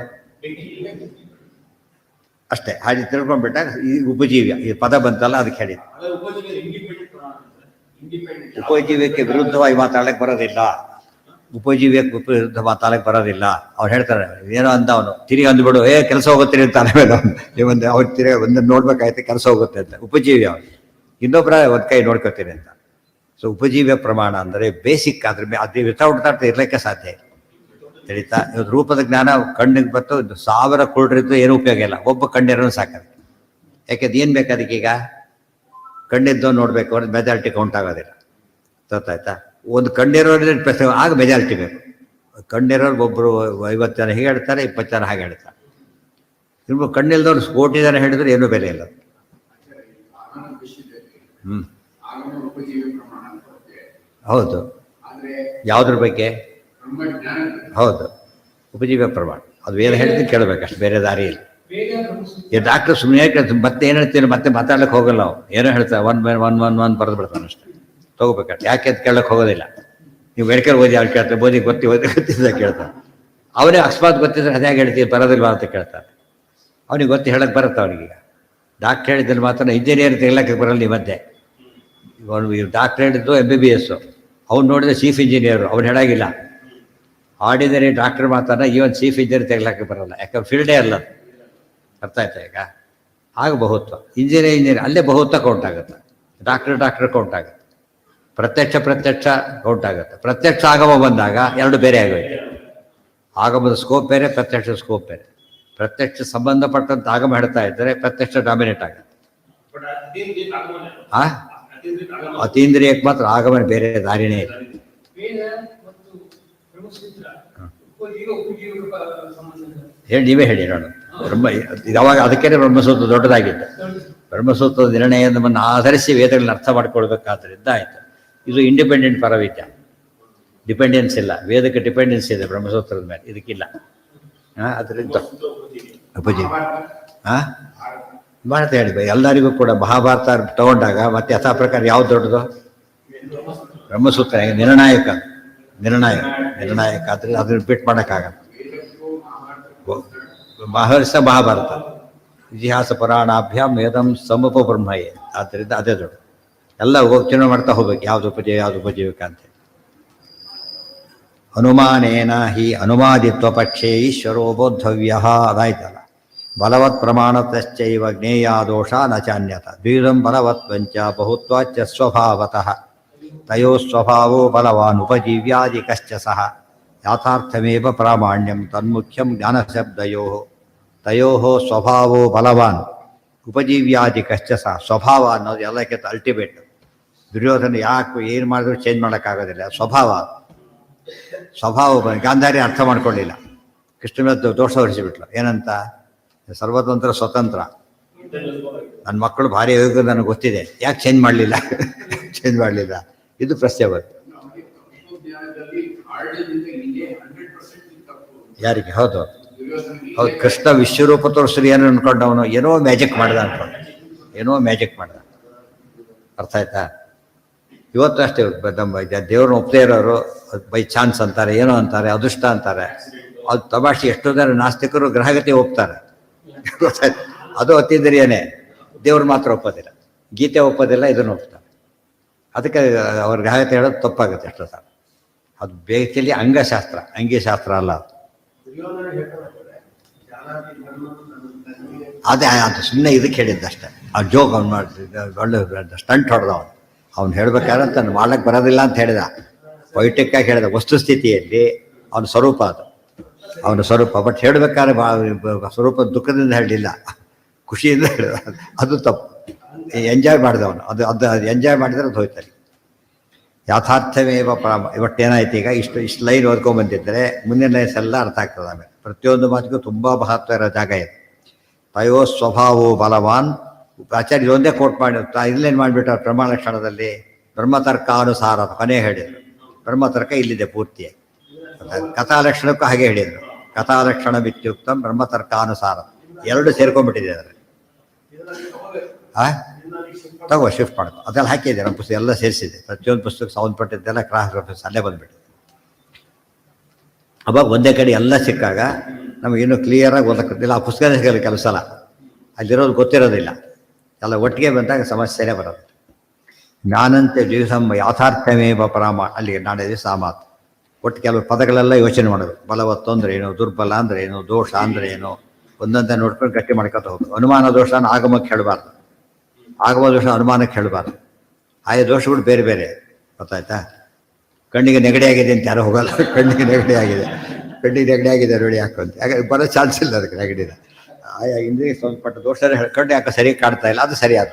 A: ಅಷ್ಟೇ. ಹಾಗೆ ತಿಳ್ಕೊಂಡ್ಬಿಟ್ಟಾಗ ಈ ಉಪಜೀವ್ಯ ಈ ಪದ ಬಂತಲ್ಲ, ಅದಕ್ಕೆ ಹೇಳಿದ್ದು. ಉಪಜೀವ್ಯಕ್ಕೆ ವಿರುದ್ಧವಾಗಿ ಮಾತಾಡಕ್ಕೆ ಬರೋದಿಲ್ಲ, ಉಪಜೀವ್ಯಕ್ಕೆ ವಿರುದ್ಧ ಮಾತಾಡಕ್ಕೆ ಬರೋದಿಲ್ಲ. ಅವ್ರು ಹೇಳ್ತಾರೆ, ಏನೋ ಅಂದ ಅವನು ತಿರುಗಿ ಅಂದ್ಬಿಡು, ಕೆಲಸ ಹೋಗುತ್ತೀರಿ ಅಂತ ಒಂದು ಅವ್ರು ತಿರುಗಿ ಒಂದನ್ನು ನೋಡ್ಬೇಕಾಯ್ತು, ಕೆಲಸ ಹೋಗುತ್ತೆ ಅಂತ. ಉಪಜೀವ್ಯ ಅವನು, ಇನ್ನೊಬ್ಬರ ಒಂದು ಕೈ ನೋಡ್ಕೋತೀನಿ ಅಂತ. ಸೊ ಉಪಜೀವ್ಯ ಪ್ರಮಾಣ ಅಂದರೆ ಬೇಸಿಕ್, ಅದು ವಿತೌಟ್ ದಟ್ ಇರಲಿಕ್ಕೆ ಸಾಧ್ಯ ಇಲ್ಲ. ತಿಳಿತಾ? ಇವತ್ತು ರೂಪದ ಜ್ಞಾನ ಕಣ್ಣಿಗೆ ಬತ್ತು 1000 ಕುರುಡ್ರಿದ್ದು ಏನೂ ಉಪಯೋಗ ಇಲ್ಲ, ಒಬ್ಬ ಕಣ್ಣಿರೋನು ಸಾಕಾದ್ರೆ. ಯಾಕೆಂದು ಏನು ಬೇಕು ಅದಕ್ಕೀಗ? ಕಣ್ಣಿದ್ದು ನೋಡಬೇಕು ಅಂದ್ರೆ ಮೆಜಾರಿಟಿ ಕೌಂಟ್ ಆಗೋದಿಲ್ಲ. ಗೊತ್ತಾಯ್ತಾ? ಒಂದು ಕಣ್ಣಿರೋದ್ರೆ ಆಗ ಮೆಜಾರಿಟಿ ಬೇಕು. ಕಣ್ಣಿರೋರು ಒಬ್ಬರು 50 ಜನ ಹೀಗೆ ಹೇಳ್ತಾರೆ, 20 ಜನ ಹಾಗೆ ಹೇಳ್ತಾರೆ. ಇನ್ನು ಕಣ್ಣಿಲ್ದವ್ರು 1 ಕೋಟಿ ಜನ ಹೇಳಿದ್ರು ಏನೂ ಬೆಲೆ ಇಲ್ಲ. ಹೌದು. ಯಾವುದ್ರ ಬಗ್ಗೆ? ಹೌದು, ಉಪಜೀವ್ಯ ಪ್ರಮಾಣ. ಅದು ವೇದ ಹೇಳ್ತೀನಿ ಕೇಳಬೇಕಷ್ಟು, ಬೇರೆ ದಾರಿ ಇಲ್ಲ. ಈ ಡಾಕ್ಟ್ರು ಸುಮ್ಮನೆ ಮತ್ತೆ ಏನು ಹೇಳ್ತೀನಿ, ಮತ್ತೆ ಮಾತಾಡ್ಲಿಕ್ಕೆ ಹೋಗಲ್ಲ. ಅವ್ರು ಏನೋ ಹೇಳ್ತಾರೆ, 1 ಬರೆದು ಬಿಡ್ತಾನೆ ಅಷ್ಟೇ, ತೊಗೋಬೇಕಷ್ಟು. ಯಾಕೆ ಅಂತ ಕೇಳಕ್ಕೆ ಹೋಗೋದಿಲ್ಲ. ನೀವು ಮೆಡಿಕಲ್ ಓದಿ ಅವ್ರು ಕೇಳ್ತಾರೆ, ಗೊತ್ತಿದ್ದ ಕೇಳ್ತಾರೆ. ಅವನೇ ಅಕಸ್ಮಾತ್ ಗೊತ್ತಿದ್ರೆ ಅದೇ ಹೇಳ್ತೀವಿ, ಬರೋದಿಲ್ವಾ ಅಂತ ಕೇಳ್ತಾರೆ. ಅವನಿಗೆ ಗೊತ್ತಿ ಹೇಳಕ್ಕೆ ಬರುತ್ತೆ ಅವನಿಗೀಗ. ಡಾಕ್ಟ್ರ್ ಹೇಳಿದ್ದಲ್ಲಿ ಮಾತ್ರ ಇಂಜಿನಿಯರ್ ತೆಗಲಕ್ಕೆ ಬರಲ್ಲ. ಈ ಮಧ್ಯೆ ಅವನು ಡಾಕ್ಟ್ರ್ ಹೇಳಿದ್ದು MBBS, ಅವ್ನು ನೋಡಿದ್ರೆ ಚೀಫ್ ಇಂಜಿನಿಯರು, ಅವ್ನು ಹೇಳಾಗಿಲ್ಲ. ಆರ್ಡಿನರಿ ಡಾಕ್ಟ್ರ್ ಮಾತಾಡ ಈವನ್ ಚೀಫ್ ಇಂಜಿನಿಯರ್ ತೆಗಲಕ್ಕೆ ಬರಲ್ಲ, ಯಾಕಂದ್ರೆ ಫೀಲ್ಡೇ ಅಲ್ಲ. ಅರ್ಥ ಆಯ್ತಾ ಈಗ? ಆಗ ಬಹುತ್ವ. ಇಂಜಿನಿಯರ್ ಅಲ್ಲೇ ಬಹುತ್ವ ಕೌಂಟ್ ಆಗುತ್ತೆ, ಡಾಕ್ಟರ್ ಕೌಂಟ್ ಆಗುತ್ತೆ, ಪ್ರತ್ಯಕ್ಷ ಕೌಂಟ್ ಆಗುತ್ತೆ. ಪ್ರತ್ಯಕ್ಷ ಆಗಮ ಬಂದಾಗ ಎರಡು ಬೇರೆ ಆಗೋಯ್ತು. ಆಗಮದ ಸ್ಕೋಪ್ ಬೇರೆ, ಪ್ರತ್ಯಕ್ಷ ಸ್ಕೋಪ್ ಬೇರೆ. ಪ್ರತ್ಯಕ್ಷ ಸಂಬಂಧಪಟ್ಟಂತ ಆಗಮ ಹೇಳ್ತಾ ಇದ್ದರೆ ಪ್ರತ್ಯಕ್ಷ ಡಾಮಿನೇಟ್ ಆಗುತ್ತೆ. ಅತೀಂದ್ರಿಯಕ್ಕೆ ಮಾತ್ರ ಆಗಮನ ಬೇರೆ ದಾರಿನೇ ಇದೆ. ಹೇಳಿ, ನೀವೇ ಹೇಳಿ ನೋಡು. ಯಾವಾಗ ಅದಕ್ಕೇನೆ ಬ್ರಹ್ಮಸೂತ್ರ ದೊಡ್ಡದಾಗಿತ್ತು. ಬ್ರಹ್ಮಸೂತ್ರದ ನಿರ್ಣಯ ನಮ್ಮನ್ನು ಆಧರಿಸಿ ವೇದಗಳನ್ನ ಅರ್ಥ ಮಾಡ್ಕೊಳ್ಬೇಕಾದ್ರಿಂದ ಆಯಿತು. ಇದು ಇಂಡಿಪೆಂಡೆಂಟ್ ಪರವಿದ್ಯ, ಡಿಪೆಂಡೆನ್ಸ್ ಇಲ್ಲ. ವೇದಕ್ಕೆ ಡಿಪೆಂಡೆನ್ಸ್ ಇದೆ ಬ್ರಹ್ಮಸೂತ್ರದ ಮೇಲೆ, ಇದಕ್ಕಿಲ್ಲ. ಅದರಿಂದ ಉಪಜೀವಿ ಭಾರತ ಹೇಳಿದೆ ಎಲ್ಲರಿಗೂ ಕೂಡ. ಮಹಾಭಾರತ ತಗೊಂಡಾಗ ಮತ್ತೆ ಯಥಾ ಪ್ರಕಾರ ಯಾವ್ದು ದೊಡ್ಡದು? ಬ್ರಹ್ಮಸೂತ್ರ ನಿರ್ಣಾಯಕ ಆದರೆ ಅದನ್ನ ರಿಪೀಟ್ ಮಾಡೋಕ್ಕಾಗಲ್ಲ. ಮಹಾಭಾರತ ಇತಿಹಾಸ ಪುರಾಣಾಭ್ಯಾಮ್ ವೇದಂ ಸಮೂಪ ಬ್ರಹ್ಮಯೇ. ಆದ್ದರಿಂದ ಅದೇ ದೊಡ್ಡ. ಎಲ್ಲ ಯೋಚನೆ ಮಾಡ್ತಾ ಹೋಗ್ಬೇಕು, ಯಾವ್ದು ಉಪಜೀವಿಕ ಅಂತ. ಅನುಮಾನೇನ ಹಿ ಅನುಮಾದಿತ್ವ ಪಕ್ಷೇ ಈಶ್ವರೋ ಬೋದ್ಧವ್ಯ. ಅದಾಯ್ತಲ್ಲ. ಬಲವತ್ ಪ್ರಮಾಣತಶ್ಚೈವ ಜ್ಞೇಯ ದೋಷ ನ ಚಾನ್ಯತ. ದ್ವಿಧಂ ಬಲವತ್ವಂಚ ಬಹುತ್ವಾಚ ಸ್ವಭಾವತಃ. ತಯೋ ಸ್ವಭಾವೋ ಬಲವಾನ್ ಉಪಜೀವ್ಯಾದಿಕಶ್ಚ ಸಹ. ಯಾಥಾರ್ಥಮೇವ ಪ್ರಾಮಾಣ್ಯಂ ತನ್ಮುಖ್ಯಂ ಜ್ಞಾನಶಬ್ದಯೋ. ತಯೋ ಸ್ವಭಾವೋ ಬಲವಾನ್ ಉಪಜೀವ್ಯಾದಿಕಶ್ಚ ಸಹ. ಸ್ವಭಾವ ಅನ್ನೋದು ಎಲ್ಲಕ್ಕಿಂತ ಅಲ್ಟಿಮೇಟ್. ದುರ್ಯೋಧನ ಯಾಕೆ ಏನು ಮಾಡಿದ್ರು ಚೇಂಜ್ ಮಾಡೋಕ್ಕಾಗೋದಿಲ್ಲ. ಸ್ವಭಾವ ಗಾಂಧಾರಿ ಅರ್ಥ ಮಾಡ್ಕೊಳ್ಳಿಲ್ಲ. ಕೃಷ್ಣ ದೋಷ ಹೊರಿಸಿಬಿಟ್ಲು. ಏನಂತ? ಸರ್ವತಂತ್ರ ಸ್ವತಂತ್ರ, ನನ್ನ ಮಕ್ಕಳು ಭಾರಿ ಯೋಗ ನನಗೆ ಗೊತ್ತಿದೆ, ಯಾಕೆ ಚೇಂಜ್ ಮಾಡಲಿಲ್ಲ ಚೇಂಜ್ ಮಾಡಲಿಲ್ಲ, ಇದು ಪ್ರಶ್ನೆ ಬಂತು ಯಾರಿಗೆ. ಹೌದು ಹೌದು, ಕೃಷ್ಣ ವಿಶ್ವರೂಪ ತೋರಿಸ್ರಿ ಏನು ಅನ್ಕೊಂಡವನು, ಏನೋ ಮ್ಯಾಜಿಕ್ ಮಾಡ್ದ ಅನ್ಕೊಂಡು, ಏನೋ ಮ್ಯಾಜಿಕ್ ಮಾಡ್ದ. ಅರ್ಥ ಆಯ್ತಾ? ಇವತ್ತು ಅಷ್ಟೇ ನಮ್ಮ ದೇವ್ರನ್ನ ಒಪ್ಪದೇ ಇರೋರು ಬೈ ಚಾನ್ಸ್ ಅಂತಾರೆ, ಏನೋ ಅಂತಾರೆ, ಅದೃಷ್ಟ ಅಂತಾರೆ. ಅದು ತಮಾಷೆ. ಎಷ್ಟೋ ಜನ ನಾಸ್ತಿಕರು ಗ್ರಹಗತಿ ಒಪ್ತಾರೆ, ಅದು ಅತಿಂದ್ರಿಯನೇ. ದೇವ್ರು ಮಾತ್ರ ಒಪ್ಪೋದಿಲ್ಲ, ಗೀತೆ ಒಪ್ಪೋದಿಲ್ಲ, ಇದನ್ನು ಒಪ್ತಾರೆ. ಅದಕ್ಕೆ ಅವ್ರ ಗ್ರಹಗತಿ ಹೇಳೋದು ತಪ್ಪಾಗುತ್ತೆ ಎಷ್ಟೋ ಸಲ. ಅದು ಬೇಸಿಕಲಿ ಅಂಗಶಾಸ್ತ್ರ, ಅಂಗಿಶಾಸ್ತ್ರ ಅಲ್ಲ ಅದು. ಅದೇ ಅದು ಸುಮ್ಮನೆ ಇದಕ್ಕೆ ಹೇಳಿದ್ದಷ್ಟೇ. ಆ ಜೋಕ್ ಅವ್ನು ಮಾಡ್ತಿದ್ದ, ಒಳ್ಳೆ ಸ್ಟಂಟ್ ಹೊಡೆದ ಅವ್ನು ಹೇಳ್ಬೇಕಾದ್ರೆ ತನ್ನ ಮಾಡಕ್ಕೆ ಬರೋದಿಲ್ಲ ಅಂತ ಹೇಳಿದ, ಪೊಯಿಟಿಕ್ಕಾಗಿ ಹೇಳಿದ. ವಸ್ತುಸ್ಥಿತಿಯಲ್ಲಿ ಅವನ ಸ್ವರೂಪ ಅದು, ಅವನ ಸ್ವರೂಪ. ಬಟ್ ಹೇಳಬೇಕಾದ್ರೆ ಸ್ವರೂಪ ದುಃಖದಿಂದ ಹೇಳಲಿಲ್ಲ, ಖುಷಿಯಿಂದ ಹೇಳಿದ. ಅದು ತಪ್ಪು. ಎಂಜಾಯ್ ಮಾಡಿದವನು, ಅದು ಎಂಜಾಯ್ ಮಾಡಿದರೆ ಅದು ಹೋಯ್ತಾರೆ. ಯಾಥಾರ್ಥಮೇವ ಪರಮ. ಇವತ್ತೇನಾಯ್ತು, ಈಗ ಇಷ್ಟು ಲೈನ್ ಓದ್ಕೊಂಡ್ಬಂದಿದ್ದರೆ ಮುಂದಿನ ಲೈನ್ಸ್ ಎಲ್ಲ ಅರ್ಥ ಆಗ್ತದೆ. ಆಮೇಲೆ ಪ್ರತಿಯೊಂದು ಮಾತಿಗೂ ತುಂಬ ಮಹತ್ವ ಇರೋ ಜಾಗ ಇದೆ. ತಯೋ ಸ್ವಭಾವೋ ಬಲವಾನ್. ಆಚಾರ್ಯ ಒಂದೇ ಕೋಟ್ ಮಾಡಿ ಇಲ್ಲೇನು ಮಾಡಿಬಿಟ್ಟ ಪ್ರಮಾಣ ಲಕ್ಷಣದಲ್ಲಿ ಬ್ರಹ್ಮತರ್ಕಾನುಸಾರ ಕೊನೆ ಹೇಳಿದರು. ಬ್ರಹ್ಮತರ್ಕ ಇಲ್ಲಿದೆ ಪೂರ್ತಿಯಾಗಿ. ಕಥಾಲಕ್ಷಣಕ್ಕೂ ಹಾಗೆ ಹೇಳಿದರು, ಕಥಾಲಕ್ಷಣ ವಿತ್ಯುಕ್ತಂ ಬ್ರಹ್ಮತರ್ಕಾನುಸಾರ. ಎರಡು ಸೇರ್ಕೊಂಡ್ಬಿಟ್ಟಿದೆ ಅದರಲ್ಲಿ. ತಗೋ ಶಿಫ್ಟ್ ಮಾಡೋದು ಅದೆಲ್ಲ ಹಾಕಿದೆ. ನಮ್ಮ ಪುಸ್ತಕ ಎಲ್ಲ ಸೇರಿಸಿದೆ, ಪ್ರತಿಯೊಂದು ಪುಸ್ತಕ ಸಂಬಂಧಪಟ್ಟಿದ್ದೆಲ್ಲ ಕ್ರಾಸ್ ರೆಫರೆನ್ಸ್ ಅಲ್ಲೇ ಬಂದುಬಿಟ್ಟಿದೆ. ಅವಾಗ ಒಂದೇ ಕಡೆ ಎಲ್ಲ ಸಿಕ್ಕಾಗ ನಮಗೇನು ಕ್ಲಿಯರಾಗಿ ಓದಕ್ಕಿಲ್ಲ. ಆ ಪುಸ್ತಕ ಸಿಗಲ್ಲ ಕೆಲವು ಸಲ, ಅಲ್ಲಿರೋದು ಗೊತ್ತಿರೋದಿಲ್ಲ. ಎಲ್ಲ ಒಟ್ಟಿಗೆ ಬಂದಾಗ ಸಮಸ್ಯೆನೇ ಬರೋದು. ಜ್ಞಾನಂತೆ ದಿವಸಂ ಯಾಥಾರ್ಥಮೇವ ಪರಮ. ಅಲ್ಲಿ ನಾಳೆ ದಿವಸ ಆ ಮಾತು ಒಟ್ಟು ಕೆಲವು ಪದಗಳೆಲ್ಲ ಯೋಚನೆ ಮಾಡೋದು. ಬಲವತ್ತು ಅಂದ್ರೆ ಏನು, ದುರ್ಬಲ ಅಂದ್ರೆ ಏನು, ದೋಷ ಅಂದ್ರೆ ಏನು, ಒಂದೊಂದೇ ನೋಡ್ಕೊಂಡು ಗಟ್ಟಿ ಮಾಡ್ಕೊತ ಹೋಗೋದು. ಅನುಮಾನ ದೋಷನ ಆಗಮಕ್ಕೆ ಹೇಳಬಾರ್ದು, ಆಗಮ ದೋಷ ಅನುಮಾನಕ್ಕೆ ಹೇಳಬಾರ್ದು. ಆಯಾ ದೋಷಗಳು ಬೇರೆ ಬೇರೆ. ಗೊತ್ತಾಯ್ತಾ? ಕಣ್ಣಿಗೆ ನೆಗಡಿ ಆಗಿದೆ ಅಂತ ಯಾರು ಹೋಗಲ್ಲ. ಕಣ್ಣಿಗೆ ನೆಗಡಿ ಆಗಿದೆ, ಕಣ್ಣಿಗೆ ನೆಗಡಿ ಆಗಿದೆ ನೋಡಿ ಹಾಕೊಂತ, ಯಾಕೆ ಬರೋ ಚಾನ್ಸ್ ಇಲ್ಲ ಅದಕ್ಕೆ. ನೆಗಡಿನ ಆಯಾ ಇಂದ್ರಿಯ ಸಂಬಂಧಪಟ್ಟ ದೋಷ ಕಣ್ಣು ಯಾಕೆ ಸರಿಯಾಗಿ ಕಾಣ್ತಾ ಇಲ್ಲ, ಅದು ಸರಿಯಾದ